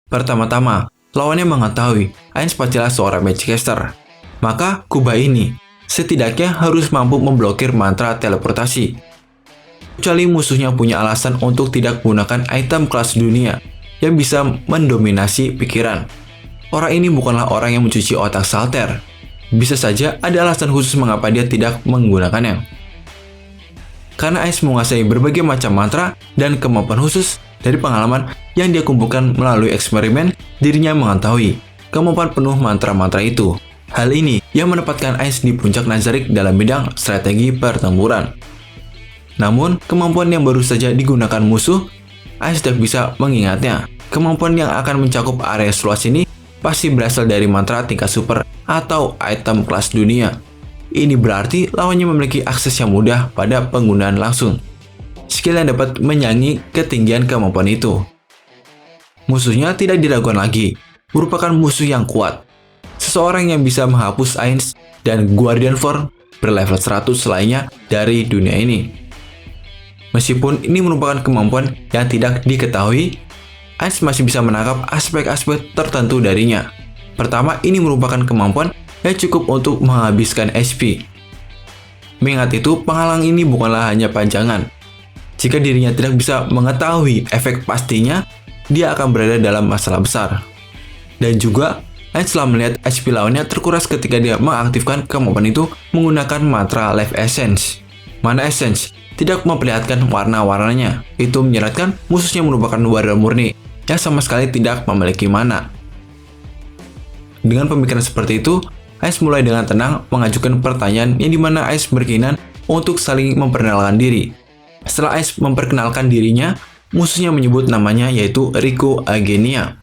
Pertama-tama, lawannya mengetahui Ains pastilah seorang Magiccaster. Maka, kubah ini setidaknya harus mampu memblokir mantra teleportasi. Kecuali musuhnya punya alasan untuk tidak menggunakan item kelas dunia yang bisa mendominasi pikiran. Orang ini bukanlah orang yang mencuci otak Salter. Bisa saja ada alasan khusus mengapa dia tidak menggunakannya. Karena Ains menguasai berbagai macam mantra dan kemampuan khusus dari pengalaman yang dia kumpulkan melalui eksperimen, dirinya mengetahui kemampuan penuh mantra-mantra itu. Hal ini yang menempatkan Ains di puncak Nazarick dalam bidang strategi pertempuran. Namun, kemampuan yang baru saja digunakan musuh, Ains tidak bisa mengingatnya. Kemampuan yang akan mencakup area seluas ini pasti berasal dari mantra tingkat super atau item kelas dunia. Ini berarti lawannya memiliki akses yang mudah pada penggunaan langsung. Skill yang dapat menyaingi ketinggian kemampuan itu. Musuhnya tidak diragukan lagi, merupakan musuh yang kuat. Seseorang yang bisa menghapus Ains dan Guardian Form berlevel 100 lainnya dari dunia ini. Meskipun ini merupakan kemampuan yang tidak diketahui, Ains masih bisa menangkap aspek-aspek tertentu darinya. Pertama, ini merupakan kemampuan yang cukup untuk menghabiskan HP. Mengingat itu, penghalang ini bukanlah hanya panjangan. Jika dirinya tidak bisa mengetahui efek pastinya, dia akan berada dalam masalah besar. Dan juga, Ains telah melihat HP lawannya terkuras ketika dia mengaktifkan kemampuan itu menggunakan mantra Life Essence. Mana Essence tidak memperlihatkan warna-warnanya. Itu menyeratkan musuhnya merupakan warrior murni yang sama sekali tidak memiliki mana. Dengan pemikiran seperti itu, Ains mulai dengan tenang mengajukan pertanyaan yang dimana Ains berkeinginan untuk saling memperkenalkan diri. Setelah Ains memperkenalkan dirinya, musuhnya menyebut namanya yaitu Riku Agenia.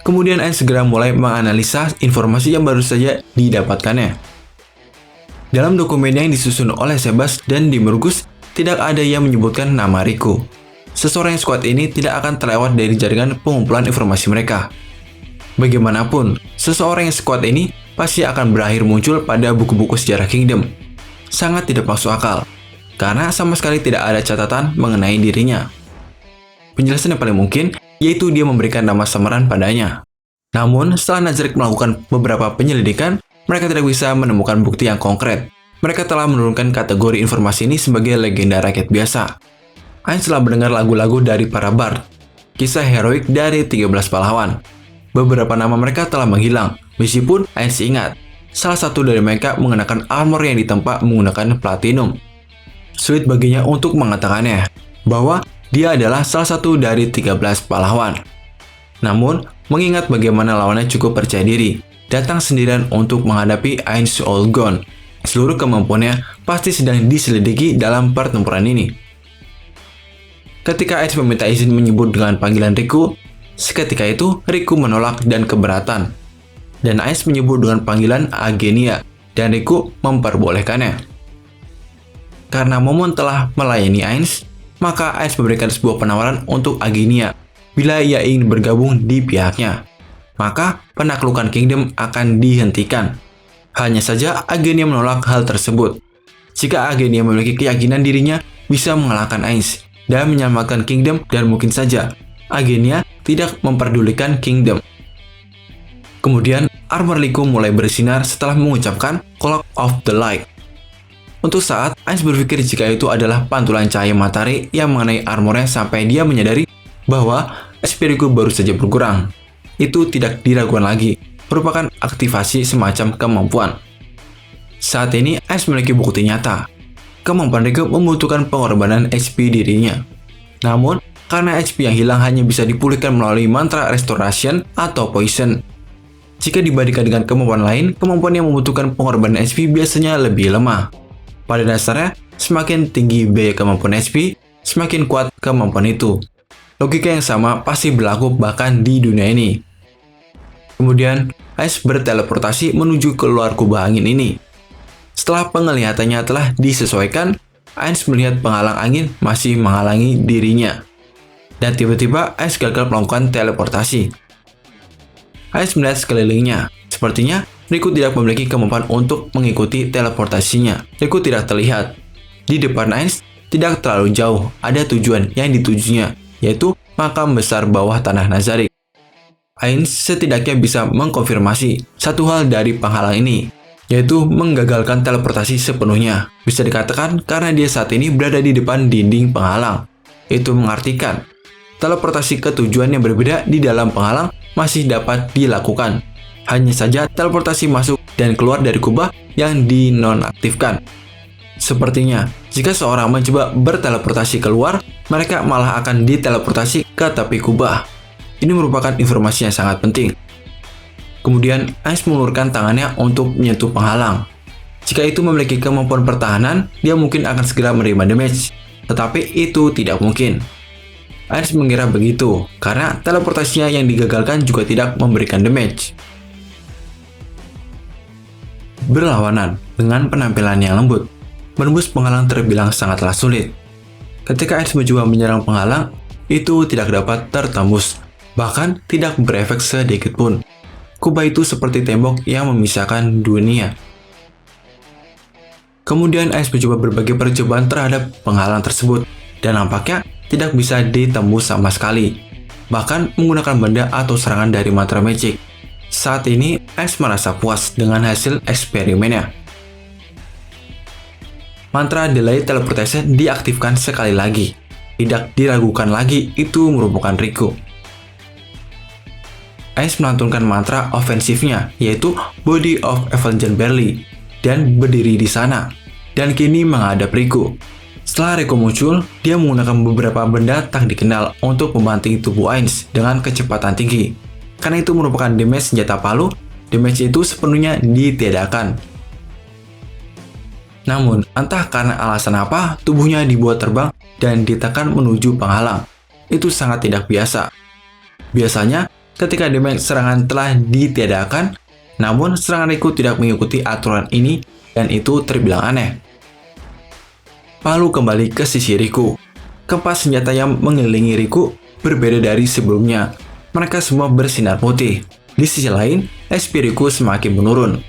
Kemudian Ains segera mulai menganalisa informasi yang baru saja didapatkannya. Dalam dokumen yang disusun oleh Sebas dan Dimurgus, tidak ada yang menyebutkan nama Riku. Seseorang yang squad ini tidak akan terlewat dari jaringan pengumpulan informasi mereka. Bagaimanapun, seseorang yang squad ini pasti akan berakhir muncul pada buku-buku sejarah Kingdom. Sangat tidak masuk akal, karena sama sekali tidak ada catatan mengenai dirinya. Penjelasan yang paling mungkin yaitu dia memberikan nama samaran padanya. Namun, setelah Nazarick melakukan beberapa penyelidikan, mereka tidak bisa menemukan bukti yang konkret. Mereka telah menurunkan kategori informasi ini sebagai legenda rakyat biasa. Ains telah mendengar lagu-lagu dari para bard, kisah heroik dari 13 pahlawan. Beberapa nama mereka telah menghilang, meskipun Ains ingat, salah satu dari mereka mengenakan armor yang ditempa menggunakan platinum. Sulit baginya untuk mengatakannya, bahwa dia adalah salah satu dari 13 pahlawan. Namun, mengingat bagaimana lawannya cukup percaya diri, datang sendirian untuk menghadapi Ains Olgon. Seluruh kemampuannya pasti sedang diselidiki dalam pertempuran ini. Ketika Ains meminta izin menyebut dengan panggilan Riku, seketika itu Riku menolak dan keberatan. Dan Ains menyebut dengan panggilan Agenia, dan Riku memperbolehkannya. Karena Momon telah melayani Ains, maka Ains memberikan sebuah penawaran untuk Agenia bila ia ingin bergabung di pihaknya. Maka penaklukan Kingdom akan dihentikan. Hanya saja Agenia menolak hal tersebut. Jika Agenia memiliki keyakinan dirinya bisa mengalahkan Ains dan menyelamatkan Kingdom, dan mungkin saja Agenia tidak memperdulikan Kingdom. Kemudian armor Riku mulai bersinar setelah mengucapkan Clock of the Light. Untuk saat, Ains berpikir jika itu adalah pantulan cahaya matahari yang mengenai armornya sampai dia menyadari bahwa HP Riku baru saja berkurang. Itu tidak diragukan lagi, merupakan aktivasi semacam kemampuan. Saat ini, Ains memiliki bukti nyata. Kemampuan Riku membutuhkan pengorbanan HP dirinya. Namun, karena HP yang hilang hanya bisa dipulihkan melalui mantra Restoration atau Poison. Jika dibandingkan dengan kemampuan lain, kemampuan yang membutuhkan pengorbanan HP biasanya lebih lemah. Pada dasarnya, semakin tinggi biaya kemampuan HP, semakin kuat kemampuan itu. Logika yang sama pasti berlaku bahkan di dunia ini. Kemudian, Ains berteleportasi menuju keluar kubah angin ini. Setelah penglihatannya telah disesuaikan, Ains melihat penghalang angin masih menghalangi dirinya. Dan tiba-tiba Ainz gagal melakukan teleportasi. Ainz melihat sekelilingnya. Sepertinya Riku tidak memiliki kemampuan untuk mengikuti teleportasinya. Riku tidak terlihat. Di depan Ainz tidak terlalu jauh, ada tujuan yang ditujunya, yaitu makam besar bawah tanah Nazarik. Ainz setidaknya bisa mengkonfirmasi satu hal dari penghalang ini, yaitu menggagalkan teleportasi sepenuhnya. Bisa dikatakan karena dia saat ini berada di depan dinding penghalang. Itu mengartikan teleportasi ke tujuan yang berbeda di dalam penghalang masih dapat dilakukan. Hanya saja teleportasi masuk dan keluar dari kubah yang dinonaktifkan. Sepertinya, jika seorang mencoba berteleportasi keluar, mereka malah akan diteleportasi ke tepi kubah. Ini merupakan informasi yang sangat penting. Kemudian, Ainz mengulurkan tangannya untuk menyentuh penghalang. Jika itu memiliki kemampuan pertahanan, dia mungkin akan segera menerima damage. Tetapi itu tidak mungkin. Ainz mengira begitu, karena teleportasinya yang digagalkan juga tidak memberikan damage. Berlawanan dengan penampilan yang lembut, menembus penghalang terbilang sangatlah sulit. Ketika Ainz mencoba menyerang penghalang, itu tidak dapat tertembus, bahkan tidak berefek sedikit pun. Kubah itu seperti tembok yang memisahkan dunia. Kemudian Ainz mencoba berbagai percobaan terhadap penghalang tersebut, dan nampaknya tidak bisa ditembus sama sekali, bahkan menggunakan benda atau serangan dari mantra magic. Saat ini, Ainz merasa puas dengan hasil eksperimennya. Mantra Delay Teleportation diaktifkan sekali lagi. Tidak diragukan lagi, itu merupakan Riku. Ainz melantunkan mantra ofensifnya, yaitu Body of Evangeline Barley, dan berdiri di sana, dan kini menghadap Riku. Setelah Riku muncul, dia menggunakan beberapa benda tak dikenal untuk membanting tubuh Ainz dengan kecepatan tinggi. Karena itu merupakan damage senjata palu, damage itu sepenuhnya ditiadakan. Namun, entah karena alasan apa, tubuhnya dibuat terbang dan ditekan menuju penghalang. Itu sangat tidak biasa. Biasanya, ketika damage serangan telah ditiadakan, namun serangan Riku tidak mengikuti aturan ini dan itu terbilang aneh. Palu kembali ke sisi Riku. Keempat senjata yang mengelilingi Riku berbeda dari sebelumnya. Mereka semua bersinar putih. Di sisi lain, HP Riku semakin menurun.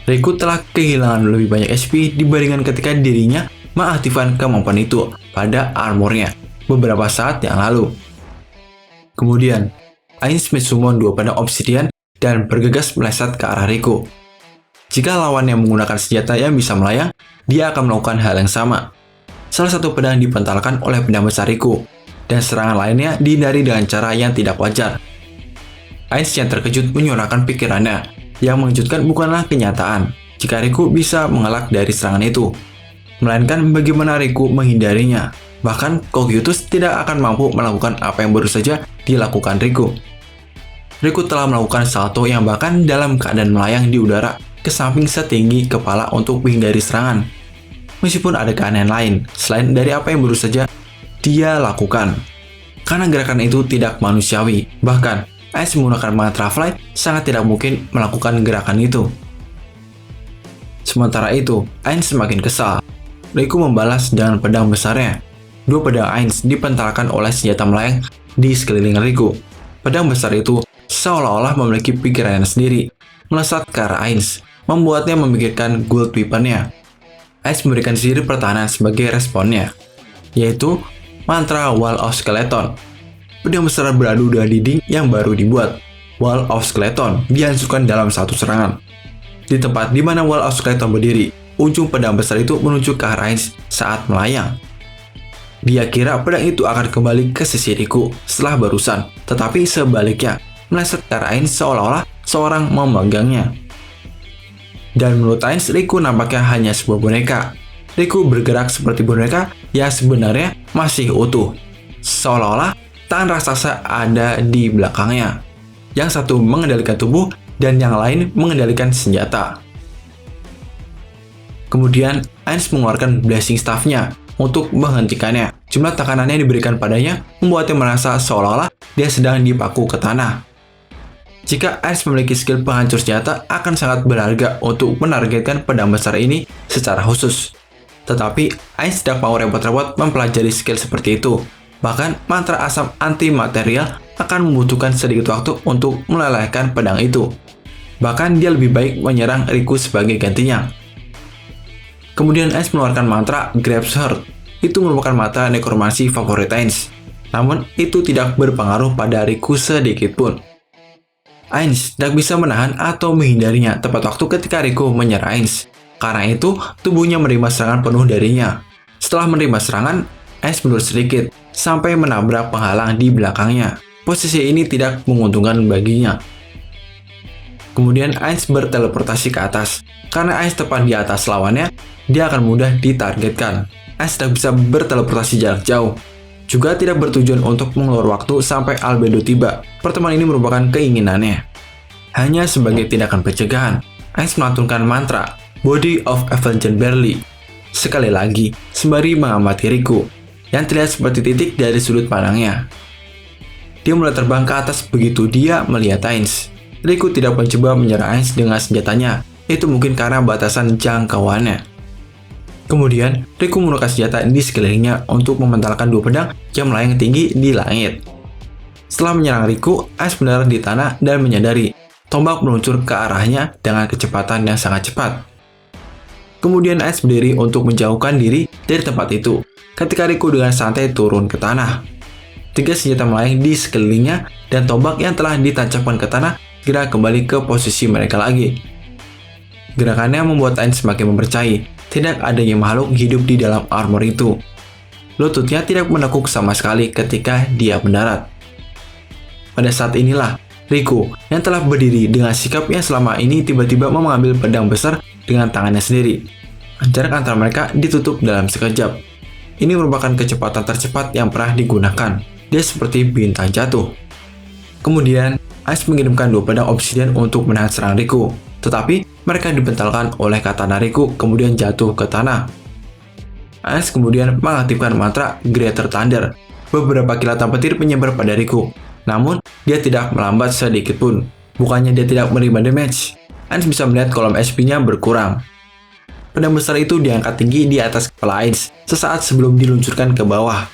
Riku telah kehilangan lebih banyak HP dibandingkan ketika dirinya mengaktifkan kemampuan itu pada armornya beberapa saat yang lalu. Kemudian, Ainz mensummon 2 pedang obsidian dan bergegas meleset ke arah Riku. Jika lawannya menggunakan senjata yang bisa melayang, dia akan melakukan hal yang sama. Salah satu pedang dipentalkan oleh pedang besar Riku, dan serangan lainnya dihindari dengan cara yang tidak wajar. Ainz yang terkejut menyuarakan pikirannya, yang mengejutkan bukanlah kenyataan jika Riku bisa mengelak dari serangan itu, melainkan bagaimana Riku menghindarinya. Bahkan Cocytus tidak akan mampu melakukan apa yang baru saja dilakukan Riku. Riku telah melakukan salto yang bahkan dalam keadaan melayang di udara ke samping setinggi kepala untuk menghindari serangan. Meskipun ada keanehan lain selain dari apa yang baru saja dia lakukan. Karena gerakan itu tidak manusiawi, bahkan Ainz menggunakan mantra flight sangat tidak mungkin melakukan gerakan itu. Sementara itu, Ainz semakin kesal. Riku membalas dengan pedang besarnya. 2 pedang Ainz dipentalkan oleh senjata melayang di sekeliling Riku. Pedang besar itu seolah-olah memiliki pikirannya sendiri, melesat ke arah Ainz, membuatnya memikirkan gold weaponnya. Ainz memberikan sihir pertahanan sebagai responnya, yaitu mantra Wall of Skeleton. Pedang besar beradu dengan dinding yang baru dibuat. Wall of Skeleton dihancurkan dalam satu serangan. Di tempat di mana Wall of Skeleton berdiri, ujung pedang besar itu menuju ke arah Ainz saat melayang. Dia kira pedang itu akan kembali ke sisi Riku setelah barusan, tetapi sebaliknya, meleset ke arah Ainz seolah-olah seorang memegangnya. Dan menurut Ainz, Riku nampaknya hanya sebuah boneka. Riku bergerak seperti boneka yang sebenarnya masih utuh. Seolah-olah tangan raksasa ada di belakangnya. Yang satu mengendalikan tubuh dan yang lain mengendalikan senjata. Kemudian Ainz mengeluarkan Blessing Staff-nya untuk menghentikannya. Jumlah tekanan yang diberikan padanya membuatnya merasa seolah-olah dia sedang dipaku ke tanah. Jika Ainz memiliki skill penghancur senjata, akan sangat berharga untuk menargetkan pedang besar ini secara khusus. Tetapi, Ainz tidak mau repot-repot mempelajari skill seperti itu. Bahkan mantra asam antimaterial akan membutuhkan sedikit waktu untuk melelehkan pedang itu. Bahkan dia lebih baik menyerang Riku sebagai gantinya. Kemudian Ainz mengeluarkan mantra Grasp Heart. Itu merupakan mantra nekromansi favorit Ainz. Namun itu tidak berpengaruh pada Riku sedikit pun. Ainz tidak bisa menahan atau menghindarinya tepat waktu ketika Riku menyerang Ainz. Karena itu, tubuhnya menerima serangan penuh darinya. Setelah menerima serangan, Ainz mundur sedikit, sampai menabrak penghalang di belakangnya. Posisi ini tidak menguntungkan baginya. Kemudian Ainz berteleportasi ke atas. Karena Ainz tepat di atas lawannya, dia akan mudah ditargetkan. Ainz tidak bisa berteleportasi jarak jauh. Juga tidak bertujuan untuk mengulur waktu sampai Albedo tiba. Pertemuan ini merupakan keinginannya. Hanya sebagai tindakan pencegahan, Ainz melantunkan mantra Body of Avenged Barley. Sekali lagi, sembari mengamati Riku, yang terlihat seperti titik dari sudut pandangnya. Dia mulai terbang ke atas begitu dia melihat Ainz. Riku tidak mencoba menyerang Ainz dengan senjatanya, itu mungkin karena batasan jangkauannya. Kemudian, Riku menggunakan senjata di sekelilingnya untuk mementalkan dua pedang yang melayang tinggi di langit. Setelah menyerang Riku, Ainz mendarat di tanah dan menyadari tombak meluncur ke arahnya dengan kecepatan yang sangat cepat. Kemudian Ainz berdiri untuk menjauhkan diri dari tempat itu. Ketika Riku dengan santai turun ke tanah, tiga senjata melayang di sekelilingnya dan tombak yang telah ditancapkan ke tanah segera kembali ke posisi mereka lagi. Gerakannya membuat Ainz semakin mempercayai tidak adanya makhluk hidup di dalam armor itu. Lututnya tidak menekuk sama sekali ketika dia mendarat. Pada saat inilah, Riku yang telah berdiri dengan sikap yang selama ini tiba-tiba mengambil pedang besar dengan tangannya sendiri. Jarak antara mereka ditutup dalam sekejap. Ini merupakan kecepatan tercepat yang pernah digunakan. Dia seperti bintang jatuh. Kemudian, Ainz mengirimkan dua pedang obsidian untuk menahan serangan Riku. Tetapi, mereka dibentalkan oleh katana Riku kemudian jatuh ke tanah. Ainz kemudian mengaktifkan mantra Greater Thunder. Beberapa kilatan petir menyebar pada Riku. Namun, dia tidak melambat sedikit pun. Bukannya dia tidak menerima damage. Ainz bisa melihat kolom HP-nya berkurang. Pedang besar itu diangkat tinggi di atas kepala Ainz sesaat sebelum diluncurkan ke bawah.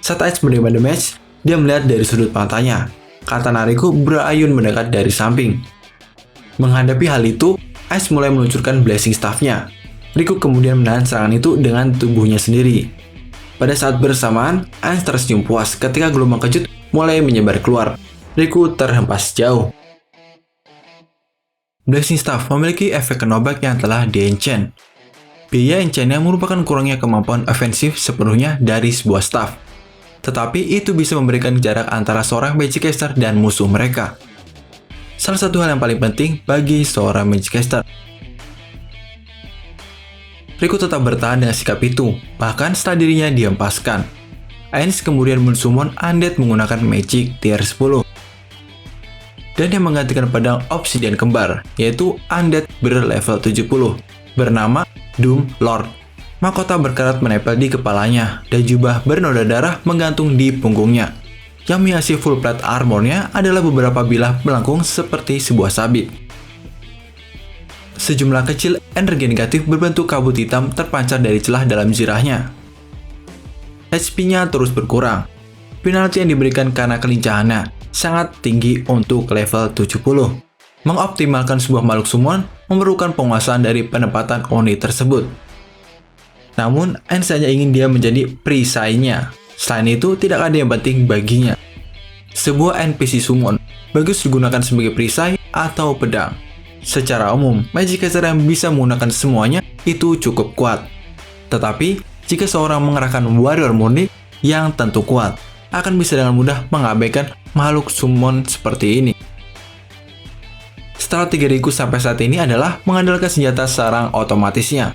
Saat Ainz menerima damage, dia melihat dari sudut matanya. Katana Riku berayun mendekat dari samping. Menghadapi hal itu, Ainz mulai meluncurkan Blessing Staff-nya. Riku kemudian menahan serangan itu dengan tubuhnya sendiri. Pada saat bersamaan, Ainz tersenyum puas ketika gelombang kejut mulai menyebar keluar. Riku terhempas jauh. Blessing Staff memiliki efek knockback yang telah di-enchant. Biaya enchantnya merupakan kurangnya kemampuan ofensif sepenuhnya dari sebuah staff. Tetapi itu bisa memberikan jarak antara seorang magic caster dan musuh mereka. Salah satu hal yang paling penting bagi seorang magic caster. Riku tetap bertahan dengan sikap itu, bahkan setelah dirinya dihempaskan. Ainz kemudian mensummon undead menggunakan magic tier 10. Dan yang menggantikan pedang obsidian kembar, yaitu undead berlevel 70, bernama Doom Lord. Mahkota berkarat menempel di kepalanya, dan jubah bernoda darah menggantung di punggungnya. Yang menghiasi full plate armornya adalah beberapa bilah melengkung seperti sebuah sabit. Sejumlah kecil energi negatif berbentuk kabut hitam terpancar dari celah dalam zirahnya. HP-nya terus berkurang. Penalti yang diberikan karena kelincahannya sangat tinggi untuk level 70. Mengoptimalkan sebuah makhluk summon memerlukan penguasaan dari penempatan unit tersebut. Namun, Ainz hanya ingin dia menjadi perisainya. Selain itu, tidak ada yang penting baginya. Sebuah NPC summon bagus digunakan sebagai perisai atau pedang. Secara umum, magic caster yang bisa menggunakan semuanya itu cukup kuat. Tetapi, jika seorang mengerahkan warrior murni yang tentu kuat, akan bisa dengan mudah mengabaikan makhluk summon seperti ini. Strategi Riku sampai saat ini adalah mengandalkan senjata sarang otomatisnya.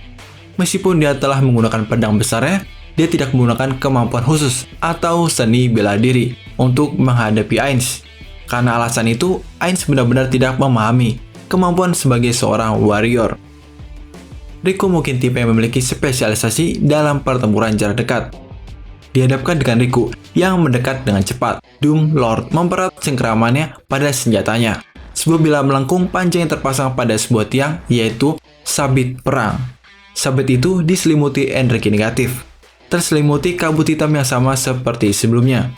Meskipun dia telah menggunakan pedang besarnya, dia tidak menggunakan kemampuan khusus atau seni bela diri untuk menghadapi Ainz. Karena alasan itu, Ainz benar-benar tidak memahami kemampuan sebagai seorang warrior. Riku mungkin tipe yang memiliki spesialisasi dalam pertempuran jarak dekat. Dihadapkan dengan Riku yang mendekat dengan cepat, Doom Lord mempererat cengkeramannya pada senjatanya. Sebuah bilah melengkung panjang yang terpasang pada sebuah tiang, yaitu sabit perang. Sabit itu diselimuti energi negatif. terselimuti kabut hitam yang sama seperti sebelumnya.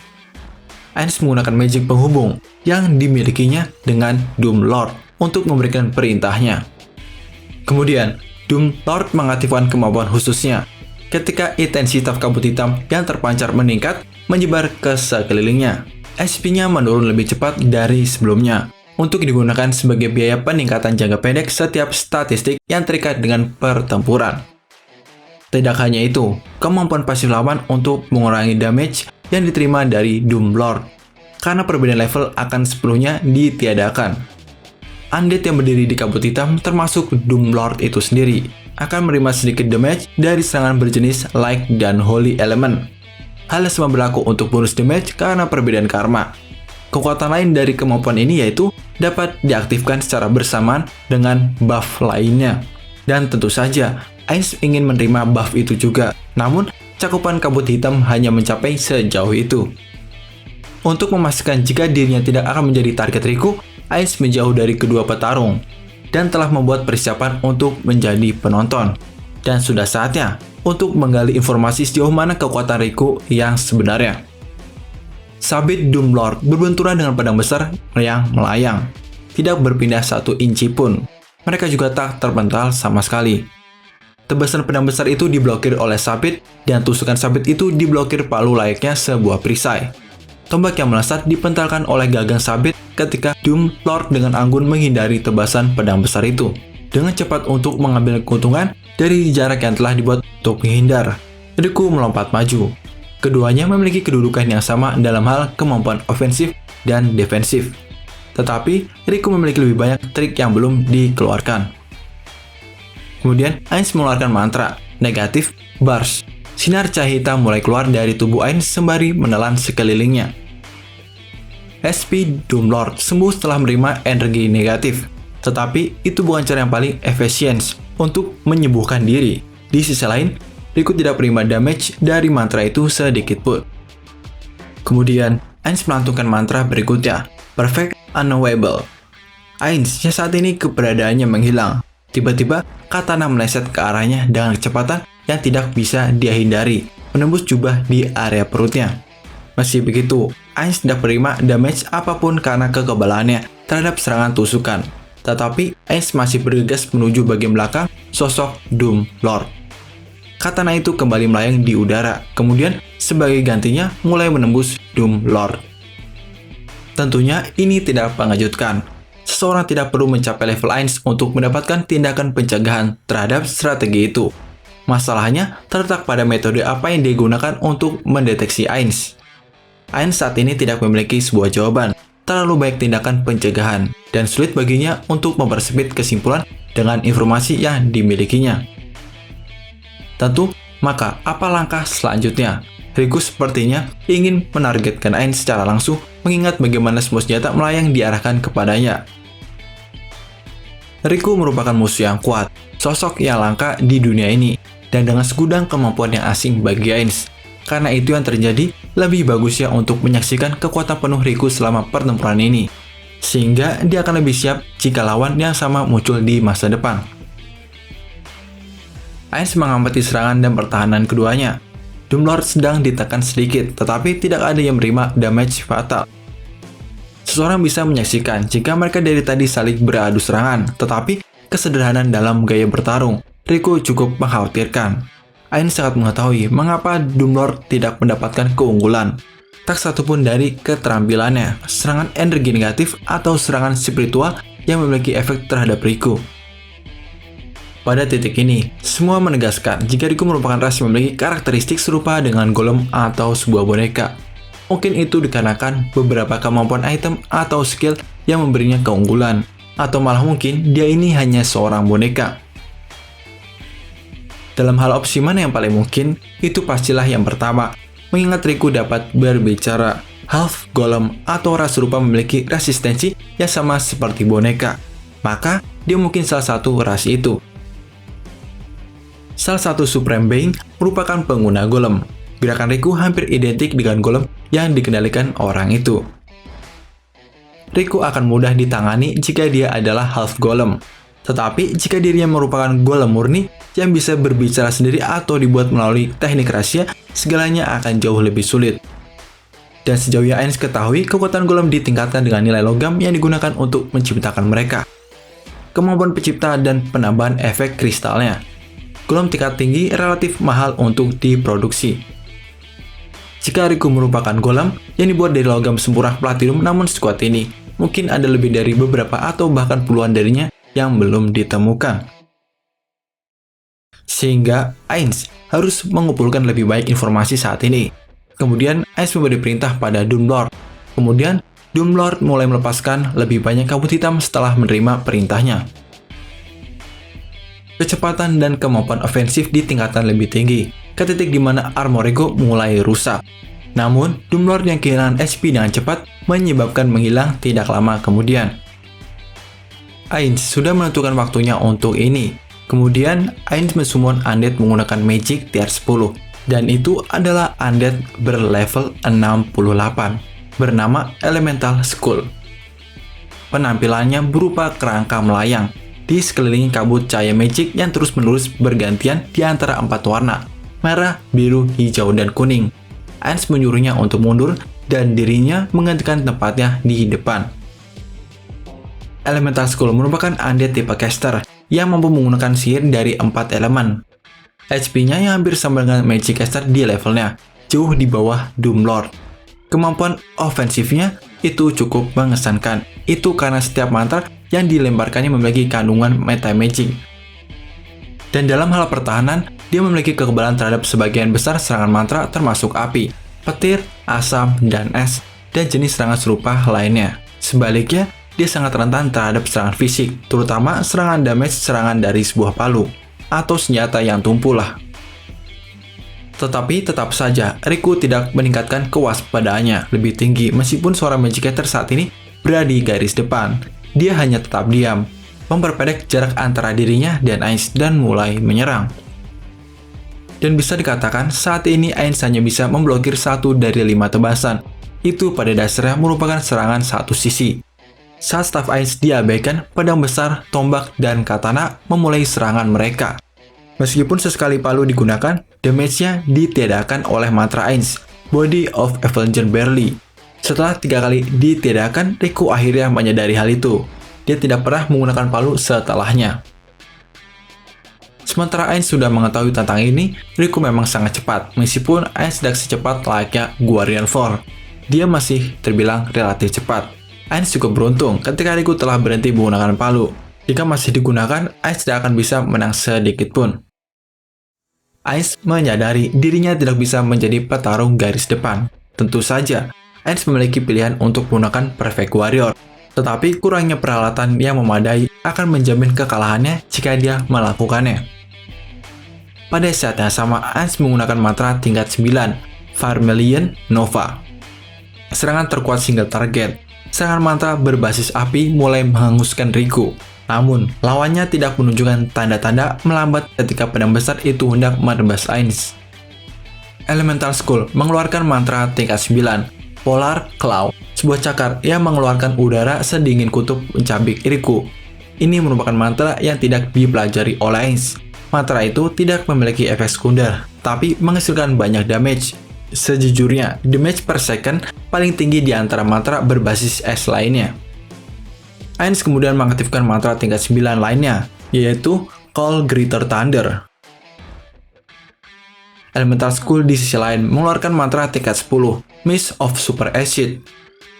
Ainz menggunakan magic penghubung yang dimilikinya dengan Doom Lord untuk memberikan perintahnya. Kemudian, Doom Lord mengaktifkan kemampuan khususnya ketika intensitas kabut hitam yang terpancar meningkat menyebar ke sekelilingnya. SP-nya menurun lebih cepat dari sebelumnya untuk digunakan sebagai biaya peningkatan jangka pendek setiap statistik yang terikat dengan pertempuran. Tidak hanya itu, kemampuan pasif lawan untuk mengurangi damage yang diterima dari Doom Lord, karena perbedaan level akan sepenuhnya ditiadakan. Undead yang berdiri di kabut hitam termasuk Doom Lord itu sendiri akan menerima sedikit damage dari serangan berjenis Light dan Holy Element. Hal yang sama berlaku untuk bonus damage karena perbedaan karma. Kekuatan lain dari kemampuan ini yaitu dapat diaktifkan secara bersamaan dengan buff lainnya. Dan tentu saja, Ainz ingin menerima buff itu juga, namun cakupan kabut hitam hanya mencapai sejauh itu. Untuk memastikan jika dirinya tidak akan menjadi target Riku, Ainz menjauh dari kedua petarung dan telah membuat persiapan untuk menjadi penonton. Dan sudah saatnya untuk menggali informasi sejauh mana kekuatan Riku yang sebenarnya. Sabit Doom Lord berbenturan dengan pedang besar yang melayang, tidak berpindah 1 inci pun. Mereka juga tak terpental sama sekali. Tebasan pedang besar itu diblokir oleh sabit, dan tusukan sabit itu diblokir palu layaknya sebuah perisai. Tombak yang melesat dipentalkan oleh gagang sabit ketika Doom Lord dengan anggun menghindari tebasan pedang besar itu, dengan cepat untuk mengambil keuntungan dari jarak yang telah dibuat untuk menghindar. Riku melompat maju. Keduanya memiliki kedudukan yang sama dalam hal kemampuan ofensif dan defensif. Tetapi, Riku memiliki lebih banyak trik yang belum dikeluarkan. Kemudian, Ainz mengeluarkan mantra, negatif, burst. Sinar cahaya hitam mulai keluar dari tubuh Ainz sembari menelan sekelilingnya. SP Doom Lord sembuh setelah menerima energi negatif. Tetapi, itu bukan cara yang paling efisien untuk menyembuhkan diri. Di sisi lain, Riku tidak menerima damage dari mantra itu sedikit pun. Kemudian, Ainz melantunkan mantra berikutnya, Perfect Unknowable. Ainz yang saat ini keberadaannya menghilang. Tiba-tiba, katana meleset ke arahnya dengan kecepatan yang tidak bisa dia hindari, menembus jubah di area perutnya. Meski begitu, Ainz tidak menerima damage apapun karena kekebalannya terhadap serangan tusukan. Tetapi, Ainz masih bergegas menuju bagian belakang sosok Doom Lord. Katana itu kembali melayang di udara, kemudian sebagai gantinya mulai menembus Doom Lord. Tentunya ini tidak mengejutkan. Seseorang tidak perlu mencapai level Ainz untuk mendapatkan tindakan pencegahan terhadap strategi itu. Masalahnya terletak pada metode apa yang digunakan untuk mendeteksi Ainz. Ainz saat ini tidak memiliki sebuah jawaban, terlalu banyak tindakan pencegahan, dan sulit baginya untuk mempersempit kesimpulan dengan informasi yang dimilikinya. Tentu, maka apa langkah selanjutnya? Riku sepertinya ingin menargetkan Ainz secara langsung, mengingat bagaimana semua senjata melayang diarahkan kepadanya. Riku merupakan musuh yang kuat, sosok yang langka di dunia ini, dan dengan segudang kemampuan yang asing bagi Ainz. Karena itu yang terjadi, lebih bagusnya untuk menyaksikan kekuatan penuh Riku selama pertempuran ini, sehingga dia akan lebih siap jika lawan yang sama muncul di masa depan. Ainz mengamati serangan dan pertahanan keduanya. Doom Lord sedang ditekan sedikit, tetapi tidak ada yang menerima damage fatal. Seseorang bisa menyaksikan jika mereka dari tadi saling beradu serangan, tetapi kesederhanaan dalam gaya bertarung Riku cukup mengkhawatirkan. Ainz sangat mengetahui mengapa Doom Lord tidak mendapatkan keunggulan. Tak satupun dari keterampilannya, serangan energi negatif atau serangan spiritual yang memiliki efek terhadap Riku. Pada titik ini, semua menegaskan jika Riku merupakan ras yang memiliki karakteristik serupa dengan golem atau sebuah boneka. Mungkin itu dikarenakan beberapa kemampuan item atau skill yang memberinya keunggulan, atau malah mungkin dia ini hanya seorang boneka. Dalam hal opsi mana yang paling mungkin, itu pastilah yang pertama, mengingat Riku dapat berbicara. Half golem atau ras serupa memiliki resistensi yang sama seperti boneka, maka dia mungkin salah satu ras itu. Salah satu Supreme Being merupakan pengguna golem. Gerakan Riku hampir identik dengan golem yang dikendalikan orang itu. Riku akan mudah ditangani jika dia adalah half golem. Tetapi jika dirinya merupakan golem murni yang bisa berbicara sendiri atau dibuat melalui teknik rahasia, segalanya akan jauh lebih sulit. Dan sejauh yang Ainz ketahui, kekuatan golem ditingkatkan dengan nilai logam yang digunakan untuk menciptakan mereka, kemampuan pencipta, dan penambahan efek kristalnya. Golem tingkat tinggi relatif mahal untuk diproduksi. Jika Riku merupakan golem yang dibuat dari logam sempurna platinum namun sekuat ini, mungkin ada lebih dari beberapa atau bahkan puluhan darinya yang belum ditemukan. Sehingga Ainz harus mengumpulkan lebih banyak informasi saat ini. Kemudian Ainz memberi perintah pada Doom Lord. Kemudian Doom Lord mulai melepaskan lebih banyak kabut hitam setelah menerima perintahnya. Kecepatan dan kemampuan ofensif ditingkatkan lebih tinggi, ke titik di mana armor Riku mulai rusak. Namun, Doom Lord yang kehilangan HP dengan cepat menyebabkan menghilang tidak lama kemudian. Ainz sudah menentukan waktunya untuk ini. Kemudian, Ainz mensummon undead menggunakan magic tier 10. Dan itu adalah undead berlevel 68, bernama Elemental Skull. Penampilannya berupa kerangka melayang, di sekeliling kabut cahaya magic yang terus-menerus bergantian di antara 4 warna, merah, biru, hijau, dan kuning. Ainz menyuruhnya untuk mundur, dan dirinya menggantikan tempatnya di depan. Elemental Skull merupakan undead tipe caster yang mampu menggunakan sihir dari 4 elemen. HP-nya yang hampir sama dengan Magic Caster di levelnya, jauh di bawah Doom Lord. Kemampuan ofensifnya itu cukup mengesankan. Itu karena setiap mantra yang dilemparkannya memiliki kandungan meta magic. Dan dalam hal pertahanan, dia memiliki kekebalan terhadap sebagian besar serangan mantra termasuk api, petir, asam, dan es, dan jenis serangan serupa lainnya. Sebaliknya, dia sangat rentan terhadap serangan fisik, terutama serangan damage serangan dari sebuah palu, atau senjata yang tumpul lah. Tetapi tetap saja, Riku tidak meningkatkan kewaspadaannya lebih tinggi meskipun seorang Magicator saat ini berada di garis depan. Dia hanya tetap diam, memperpendek jarak antara dirinya dan Ainz dan mulai menyerang. Dan bisa dikatakan saat ini Ainz hanya bisa memblokir 1 dari 5 tebasan. Itu pada dasarnya merupakan serangan satu sisi. Saat staf Ainz diabaikan, pedang besar, tombak, dan katana memulai serangan mereka. Meskipun sesekali palu digunakan, damage-nya ditiadakan oleh mantra Ainz, Body of Evangeline Barely. Setelah 3 kali ditiadakan, Riku akhirnya menyadari hal itu. Dia tidak pernah menggunakan palu setelahnya. Sementara Ainz sudah mengetahui tentang ini, Riku memang sangat cepat, meskipun Ainz tidak secepat layaknya Guardian 4. Dia masih terbilang relatif cepat. Ainz cukup beruntung ketika Riku telah berhenti menggunakan palu. Jika masih digunakan, Ainz tidak akan bisa menang sedikit pun. Ainz menyadari dirinya tidak bisa menjadi petarung garis depan. Tentu saja, Ainz memiliki pilihan untuk menggunakan Perfect Warrior. Tetapi kurangnya peralatan yang memadai akan menjamin kekalahannya jika dia melakukannya. Pada saat yang sama, Ainz menggunakan mantra tingkat 9, Vermilion Nova. Serangan terkuat single target. Serangan mantra berbasis api mulai menghanguskan Riku. Namun, lawannya tidak menunjukkan tanda-tanda melambat ketika pedang besar itu hendak menebas Ainz. Elemental Skull mengeluarkan mantra tingkat 9, Polar Claw, sebuah cakar yang mengeluarkan udara sedingin kutub mencabik Riku. Ini merupakan mantra yang tidak dipelajari oleh Ainz. Mantra itu tidak memiliki efek sekunder, tapi menghasilkan banyak damage. Sejujurnya, damage per second paling tinggi di antara mantra berbasis es lainnya. Ainz kemudian mengaktifkan mantra tingkat 9 lainnya, yaitu Call Greater Thunder. Elemental Skull di sisi lain mengeluarkan mantra tingkat 10, Mist of Super Acid.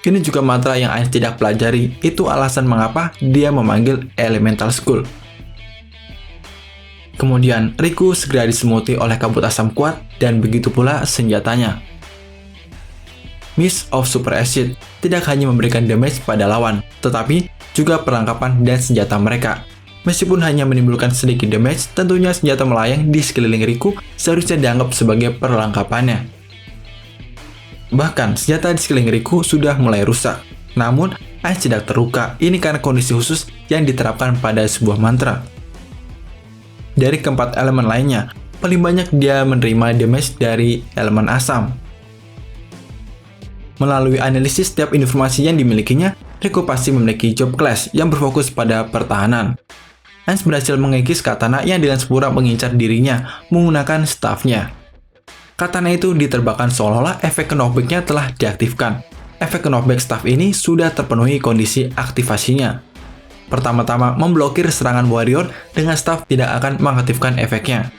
Ini juga mantra yang Ainz tidak pelajari, itu alasan mengapa dia memanggil Elemental Skull. Kemudian, Riku segera diselimuti oleh kabut asam kuat dan begitu pula senjatanya. Mist of Super Acid tidak hanya memberikan damage pada lawan, tetapi juga perlengkapan dan senjata mereka. Meskipun hanya menimbulkan sedikit damage, tentunya senjata melayang di sekeliling Riku seharusnya dianggap sebagai perlengkapannya. Bahkan, senjata di sekeliling Riku sudah mulai rusak. Namun, Ainz tidak terluka, ini karena kondisi khusus yang diterapkan pada sebuah mantra. Dari keempat elemen lainnya, paling banyak dia menerima damage dari elemen asam. Melalui analisis setiap informasi yang dimilikinya, Riku pasti memiliki job class yang berfokus pada pertahanan. Ainz berhasil mengikis katana yang dengan sempurna mengincar dirinya menggunakan staffnya. Katana itu diterbangkan seolah-olah efek knockback-nya telah diaktifkan. Efek knockback staff ini sudah terpenuhi kondisi aktivasinya. Pertama-tama memblokir serangan warrior dengan staff tidak akan mengaktifkan efeknya.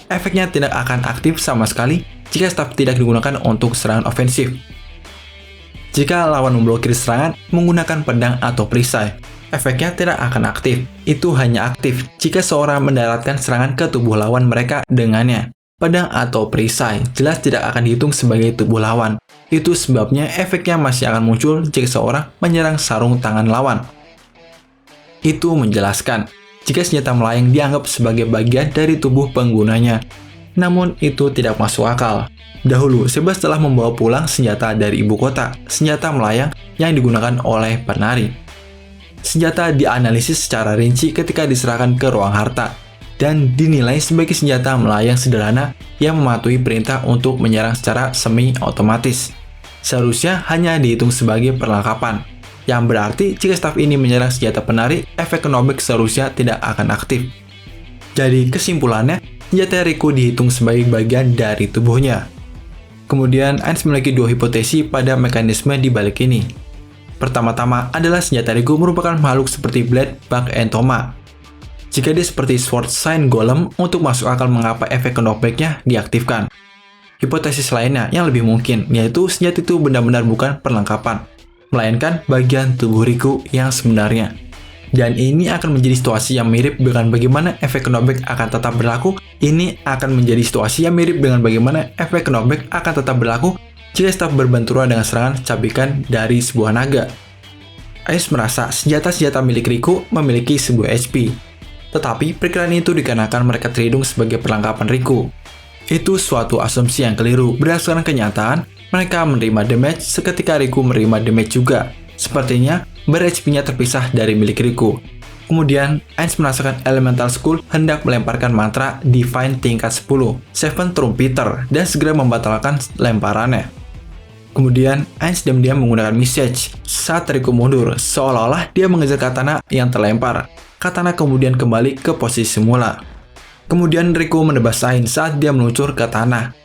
Efeknya tidak akan aktif sama sekali jika staff tidak digunakan untuk serangan ofensif. Jika lawan memblokir serangan menggunakan pedang atau perisai, efeknya tidak akan aktif. Itu hanya aktif jika seorang mendaratkan serangan ke tubuh lawan mereka dengannya. Pedang atau perisai jelas tidak akan dihitung sebagai tubuh lawan. Itu sebabnya efeknya masih akan muncul jika seorang menyerang sarung tangan lawan. Itu menjelaskan jika senjata melayang dianggap sebagai bagian dari tubuh penggunanya. Namun itu tidak masuk akal. Dahulu, Sebas telah membawa pulang senjata dari ibu kota, senjata melayang yang digunakan oleh penari. Senjata dianalisis secara rinci ketika diserahkan ke ruang harta, dan dinilai sebagai senjata melayang sederhana yang mematuhi perintah untuk menyerang secara semi-otomatis. Seharusnya hanya dihitung sebagai perlengkapan, yang berarti jika staf ini menyerang senjata penari, efek knockback seharusnya tidak akan aktif. Jadi kesimpulannya, senjata Riku dihitung sebagai bagian dari tubuhnya. Kemudian, Ainz memiliki dua hipotesi pada mekanisme di balik ini. Pertama-tama adalah senjata Riku merupakan makhluk seperti Blade, Bug, and Toma. Jika dia seperti Sword Sign Golem, untuk masuk akal mengapa efek knockback-nya diaktifkan. Hipotesis lainnya yang lebih mungkin, yaitu senjata itu benar-benar bukan perlengkapan, melainkan bagian tubuh Riku yang sebenarnya. Dan ini akan menjadi situasi yang mirip dengan bagaimana efek knockback akan tetap berlaku. Ini akan menjadi situasi yang mirip dengan bagaimana efek knockback akan tetap berlaku jika staf berbenturan dengan serangan cabikan dari sebuah naga. Ainz merasa senjata-senjata milik Riku memiliki sebuah HP. Tetapi perkiraan itu dikarenakan mereka terhitung sebagai perlengkapan Riku. Itu suatu asumsi yang keliru. Berdasarkan kenyataan, mereka menerima damage seketika Riku menerima damage juga. Sepertinya, ber-HP-nya terpisah dari milik Riku. Kemudian, Ainz merasakan Elemental School hendak melemparkan mantra Divine tingkat 10, Seven Trumpeter, dan segera membatalkan lemparannya. Kemudian, Ainz diam-diam menggunakan message saat Riku mundur, seolah-olah dia mengejar katana yang terlempar. Katana kemudian kembali ke posisi semula. Kemudian Riku menebas Ainz saat dia meluncur ke tanah.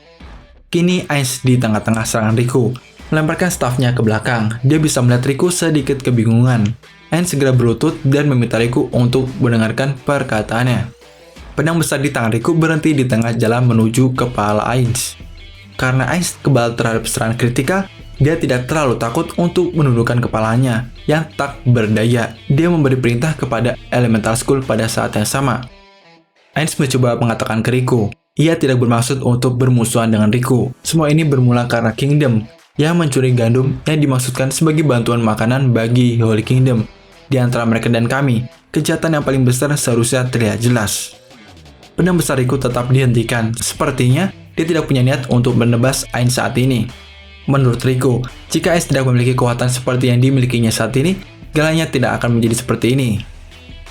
Kini Ainz di tengah-tengah serangan Riku, melemparkan staffnya ke belakang. Dia bisa melihat Riku sedikit kebingungan. Ainz segera berlutut dan meminta Riku untuk mendengarkan perkataannya. Pedang besar di tangan Riku berhenti di tengah jalan menuju kepala Ainz. Karena Ainz kebal terhadap serangan kritikal, dia tidak terlalu takut untuk menundukkan kepalanya yang tak berdaya. Dia memberi perintah kepada Elemental School pada saat yang sama. Ainz mencoba mengatakan ke Riku, ia tidak bermaksud untuk bermusuhan dengan Riku. Semua ini bermula karena Kingdom yang mencuri gandum yang dimaksudkan sebagai bantuan makanan bagi Holy Kingdom. Di antara mereka dan kami, kejahatan yang paling besar seharusnya terlihat jelas. Pedang besar Riku tetap dihentikan. Sepertinya dia tidak punya niat untuk menebas Ainz saat ini. Menurut Riku, jika Ainz tidak memiliki kekuatan seperti yang dimilikinya saat ini, galanya tidak akan menjadi seperti ini.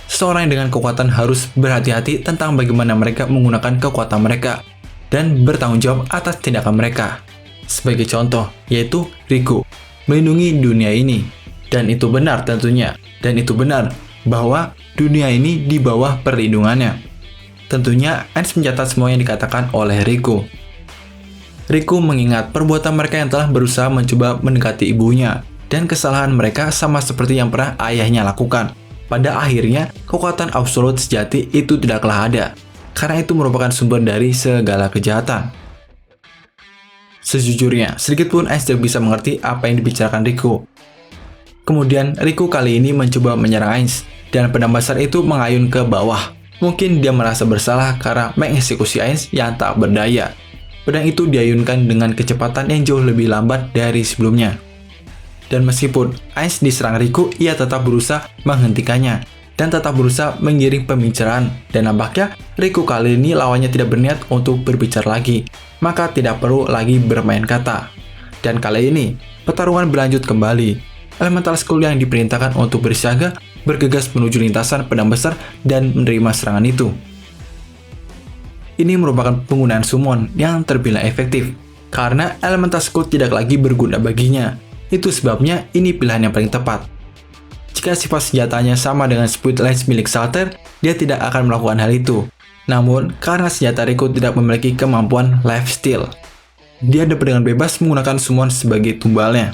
Seseorang dengan kekuatan harus berhati-hati tentang bagaimana mereka menggunakan kekuatan mereka dan bertanggung jawab atas tindakan mereka. Sebagai contoh, yaitu Riku melindungi dunia ini. Dan itu benar tentunya. Dan itu benar bahwa dunia ini di bawah perlindungannya. Tentunya Ainz mencatat semua yang dikatakan oleh Riku. Riku mengingat perbuatan mereka yang telah berusaha mencoba mendekati ibunya, dan kesalahan mereka sama seperti yang pernah ayahnya lakukan. Pada akhirnya, kekuatan absolut sejati itu tidaklah ada, karena itu merupakan sumber dari segala kejahatan. Sejujurnya, sedikitpun Ainz tidak bisa mengerti apa yang dibicarakan Riku. Kemudian, Riku kali ini mencoba menyerang Ainz, dan pedang besar itu mengayun ke bawah. Mungkin dia merasa bersalah karena mengeksekusi Ainz yang tak berdaya. Pedang itu diayunkan dengan kecepatan yang jauh lebih lambat dari sebelumnya. Dan meskipun Ainz diserang Riku, ia tetap berusaha menghentikannya dan tetap berusaha mengiring pembicaraan. Dan nampaknya Riku kali ini lawannya tidak berniat untuk berbicara lagi, maka tidak perlu lagi bermain kata. Dan kali ini pertarungan berlanjut kembali. Elemental School yang diperintahkan untuk bersiaga bergegas menuju lintasan pedang besar dan menerima serangan itu. Ini merupakan penggunaan summon yang terbilang efektif, karena Elemental School tidak lagi berguna baginya. Itu sebabnya ini pilihan yang paling tepat. Jika Jika sifat senjatanya sama dengan Speed Lance milik Salter, dia tidak akan melakukan hal itu. Namun, karena senjata Riku tidak memiliki kemampuan lifesteal, dia dapat dengan bebas menggunakan summon sebagai tumbalnya.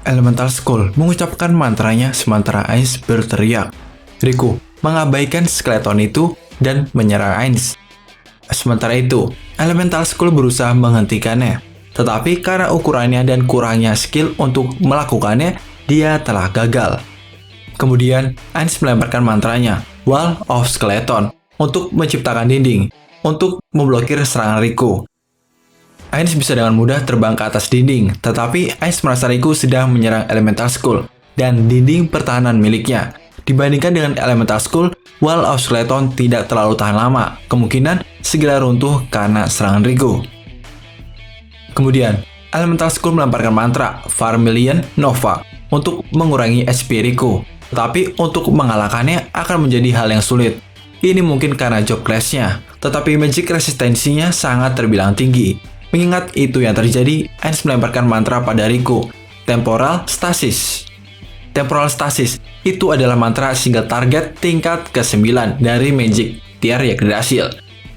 Elemental Skull mengucapkan mantranya sementara Ainz berteriak. Riku mengabaikan skeleton itu dan menyerang Ainz. Sementara itu, Elemental Skull berusaha menghentikannya, tetapi karena ukurannya dan kurangnya skill untuk melakukannya, dia telah gagal. Kemudian, Ainz melemparkan mantranya, Wall of Skeleton, untuk menciptakan dinding, untuk memblokir serangan Riku. Ainz bisa dengan mudah terbang ke atas dinding, tetapi Ainz merasa Riku sedang menyerang Elemental Skull dan dinding pertahanan miliknya. Dibandingkan dengan Elemental Skull, Wall of Skeleton tidak terlalu tahan lama, kemungkinan segera runtuh karena serangan Riku. Kemudian, Elemental Skull melemparkan mantra Vermilion Nova untuk mengurangi HP Riku, tetapi untuk mengalahkannya akan menjadi hal yang sulit. Ini mungkin karena job class-nya, tetapi magic resistensinya sangat terbilang tinggi. Mengingat itu yang terjadi, Ainz melemparkan mantra pada Riku, Temporal Stasis. Temporal Stasis itu adalah mantra single target tingkat ke-9 dari Magic Tier Yggdrasil.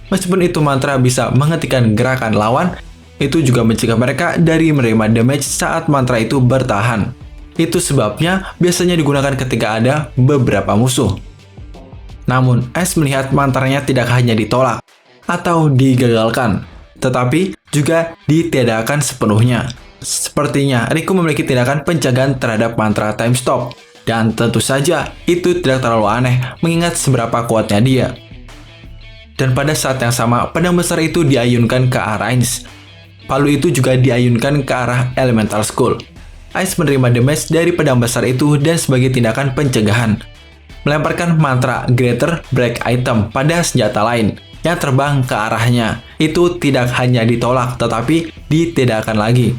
Meskipun itu mantra bisa menghentikan gerakan lawan, itu juga mencegah mereka dari menerima damage saat mantra itu bertahan. Itu sebabnya biasanya digunakan ketika ada beberapa musuh. Namun, Ainz melihat mantranya tidak hanya ditolak atau digagalkan, tetapi juga ditiadakan sepenuhnya. Sepertinya Riku memiliki tindakan pencegahan terhadap mantra Time Stop, dan tentu saja itu tidak terlalu aneh mengingat seberapa kuatnya dia. Dan pada saat yang sama, pedang besar itu diayunkan ke arah Ainz. Palu itu juga diayunkan ke arah Elemental Skull. Ainz menerima damage dari pedang besar itu dan sebagai tindakan pencegahan, melemparkan mantra Greater Break Item pada senjata lain yang terbang ke arahnya. Itu tidak hanya ditolak, tetapi ditiadakan lagi.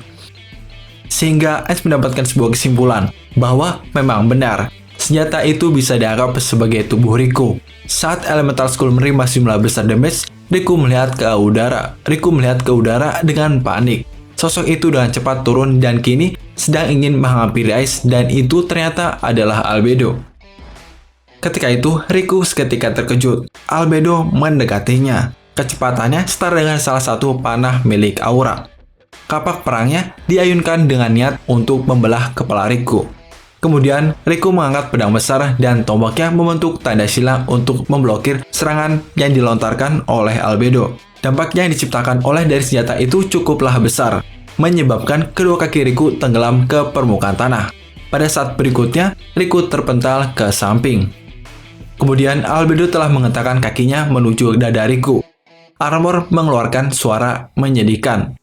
Sehingga Ainz mendapatkan sebuah kesimpulan bahwa memang benar, senjata itu bisa dianggap sebagai tubuh Riku. Saat Elemental Skull menerima sejumlah besar damage, Riku melihat ke udara dengan panik. Sosok itu dengan cepat turun dan kini sedang ingin menghampiri Ainz, dan itu ternyata adalah Albedo. Ketika itu, Riku seketika terkejut. Albedo mendekatinya. Kecepatannya setara dengan salah satu panah milik Aura. Kapak perangnya diayunkan dengan niat untuk membelah kepala Riku. Kemudian, Riku mengangkat pedang besar dan tombaknya membentuk tanda silang untuk memblokir serangan yang dilontarkan oleh Albedo. Dampaknya yang diciptakan oleh dari senjata itu cukuplah besar, menyebabkan kedua kaki Riku tenggelam ke permukaan tanah. Pada saat berikutnya, Riku terpental ke samping. Kemudian, Albedo telah mengentakkan kakinya menuju dada Riku. Armor mengeluarkan suara menyedihkan.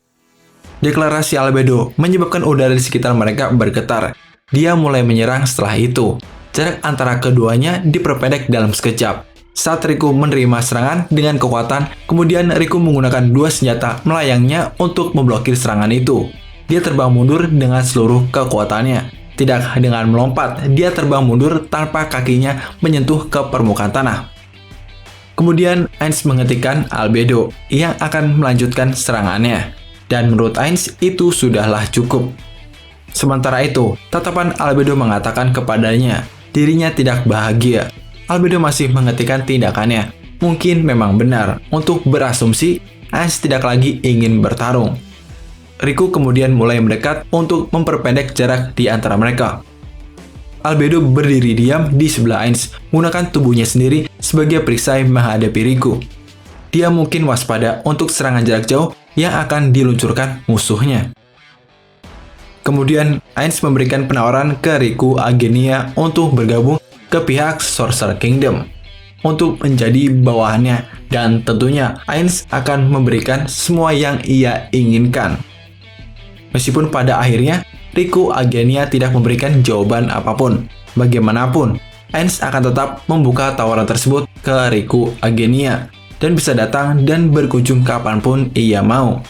Deklarasi Albedo menyebabkan udara di sekitar mereka bergetar. Dia mulai menyerang setelah itu. Jarak antara keduanya diperpendek dalam sekejap. Saat Riku menerima serangan dengan kekuatan, kemudian Riku menggunakan dua senjata melayangnya untuk memblokir serangan itu. Dia terbang mundur dengan seluruh kekuatannya. Tidak dengan melompat, dia terbang mundur tanpa kakinya menyentuh ke permukaan tanah. Kemudian Ainz menghentikan Albedo yang akan melanjutkan serangannya. Dan menurut Ainz itu sudahlah cukup. Sementara itu, tatapan Albedo mengatakan kepadanya, dirinya tidak bahagia. Albedo masih menghentikan tindakannya. Mungkin memang benar untuk berasumsi Ainz tidak lagi ingin bertarung. Riku kemudian mulai mendekat untuk memperpendek jarak di antara mereka. Albedo berdiri diam di sebelah Ainz, menggunakan tubuhnya sendiri sebagai perisai menghadapi Riku. Dia mungkin waspada untuk serangan jarak jauh yang akan diluncurkan musuhnya. Kemudian, Ainz memberikan penawaran ke Riku Agenia untuk bergabung ke pihak Sorcerer Kingdom untuk menjadi bawahannya, dan tentunya Ainz akan memberikan semua yang ia inginkan. Meskipun pada akhirnya Riku Agenia tidak memberikan jawaban apapun, bagaimanapun Ainz akan tetap membuka tawaran tersebut ke Riku Agenia dan bisa datang dan berkunjung kapanpun ia mau.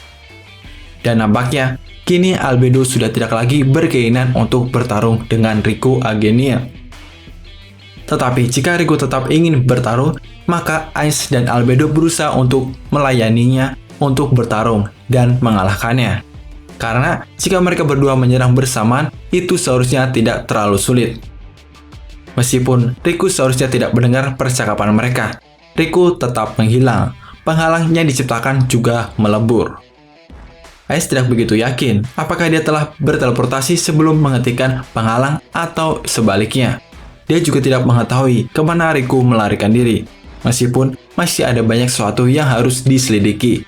Dan nampaknya kini Albedo sudah tidak lagi berkeinginan untuk bertarung dengan Riku Agenia. Tetapi jika Riku tetap ingin bertarung, maka Ainz dan Albedo berusaha untuk melayaninya untuk bertarung dan mengalahkannya. Karena jika mereka berdua menyerang bersamaan, itu seharusnya tidak terlalu sulit. Meskipun Riku seharusnya tidak mendengar percakapan mereka, Riku tetap menghilang. Penghalang yang diciptakan juga melebur. Ice tidak begitu yakin apakah dia telah berteleportasi sebelum menghentikan penghalang atau sebaliknya. Dia juga tidak mengetahui kemana Riku melarikan diri, meskipun masih ada banyak sesuatu yang harus diselidiki.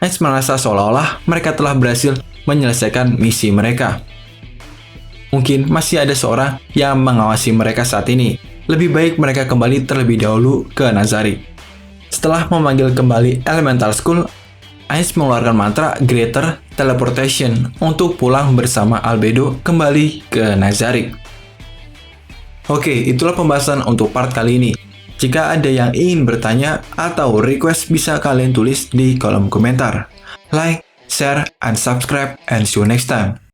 Ice merasa seolah-olah mereka telah berhasil menyelesaikan misi mereka. Mungkin masih ada seorang yang mengawasi mereka saat ini. Lebih baik mereka kembali terlebih dahulu ke Nazarick. Setelah memanggil kembali Elemental School, Ice mengeluarkan mantra Greater Teleportation untuk pulang bersama Albedo kembali ke Nazarick. Oke, itulah pembahasan untuk part kali ini. Jika ada yang ingin bertanya atau request, bisa kalian tulis di kolom komentar. Like, share, and subscribe, and see you next time.